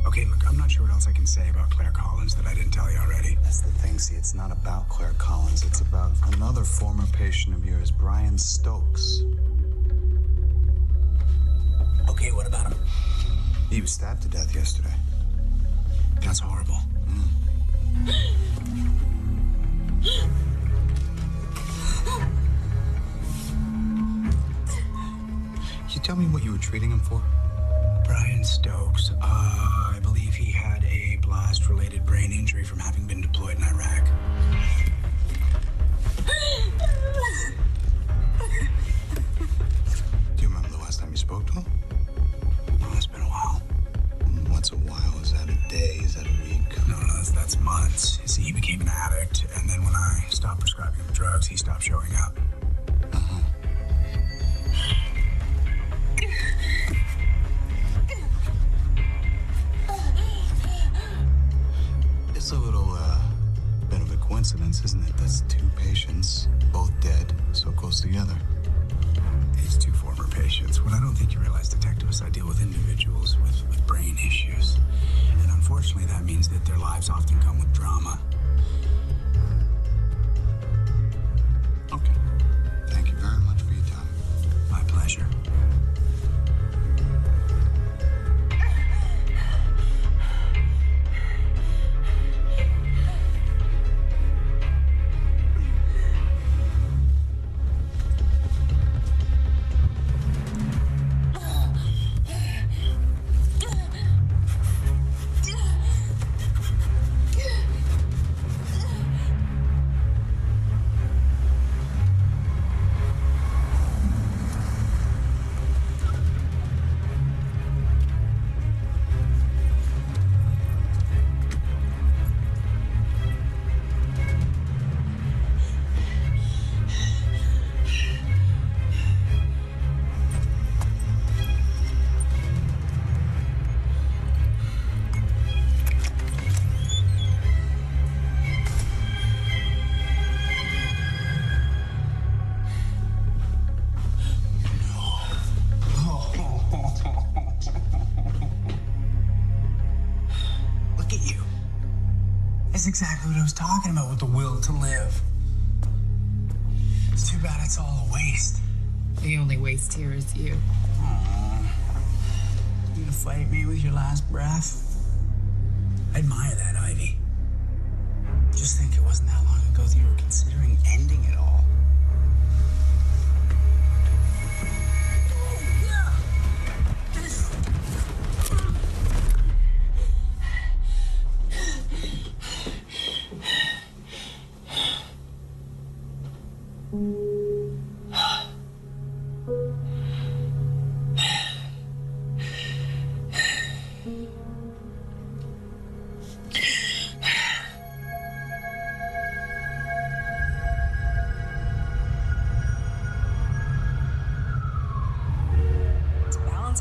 Okay, look, I'm not sure what else I can say about Claire Collins that I didn't tell you already. That's the thing. See, it's not about Claire Collins. It's about another former patient of yours, Brian Stokes. Okay, what about him? He was stabbed to death yesterday. That's horrible. You tell me what you were treating him for? Brian Stokes. I believe he had a blast-related brain injury from having been deployed in Iraq. Do you remember the last time you spoke to him? Well, it's been a while. What's a while? Is that a day? Is that a week? No, that's months. You see, he became an addict, and then when I stopped prescribing him drugs, he stopped showing up. It's a little, bit of a coincidence, isn't it? That's two patients, both dead, so close together. It's two former patients. What I don't think you realize, detectives, I deal with individuals with brain issues. And unfortunately, that means that their lives often come with drama. Okay. Thank you very much for your time. My pleasure. Look at you. That's exactly what I was talking about with the will to live. It's too bad it's all a waste. The only waste here is you. Aww. You gonna fight me with your last breath? I admire that, Ivy. Just think it wasn't that long ago that you were considering ending it all.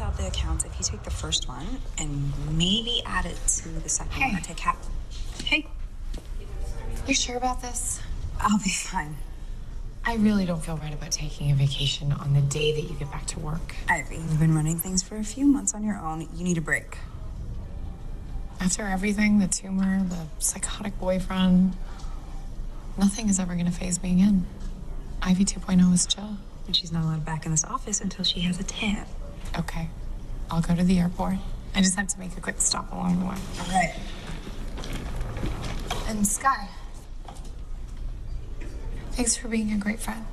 Out the accounts, if you take the first one and maybe add it to the second one, or take half. Hey, You sure about this? I'll be fine. I really don't feel right about taking a vacation on the day that you get back to work. Ivy, you've been running things for a few months on your own. You need a break. After everything, the tumor, the psychotic boyfriend, nothing is ever going to faze me again. Ivy 2.0 is chill. And she's not allowed back in this office until she has a tan. Okay. I'll go to the airport. I just have to make a quick stop along the way. All right. And Sky, thanks for being a great friend.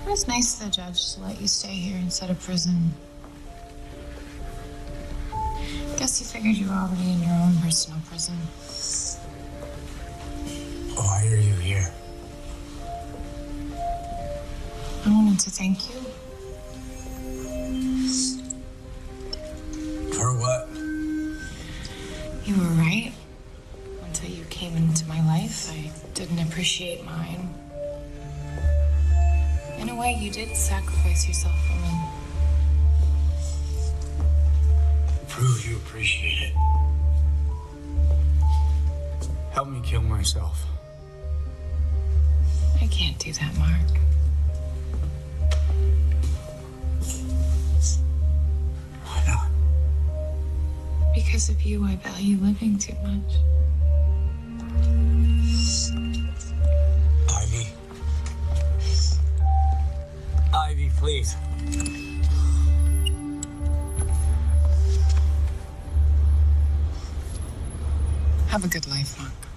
It was nice of the judge to let you stay here instead of prison. Guess you figured you were already in your own personal prison. Why are you here? I wanted to thank you. For what? You were right. Until you came into my life, I didn't appreciate mine. In a way, you did sacrifice yourself for me. Prove you appreciate it. Help me kill myself. I can't do that, Mark. Why not? Because of you, I value living too much. Please. Have a good life, Mark.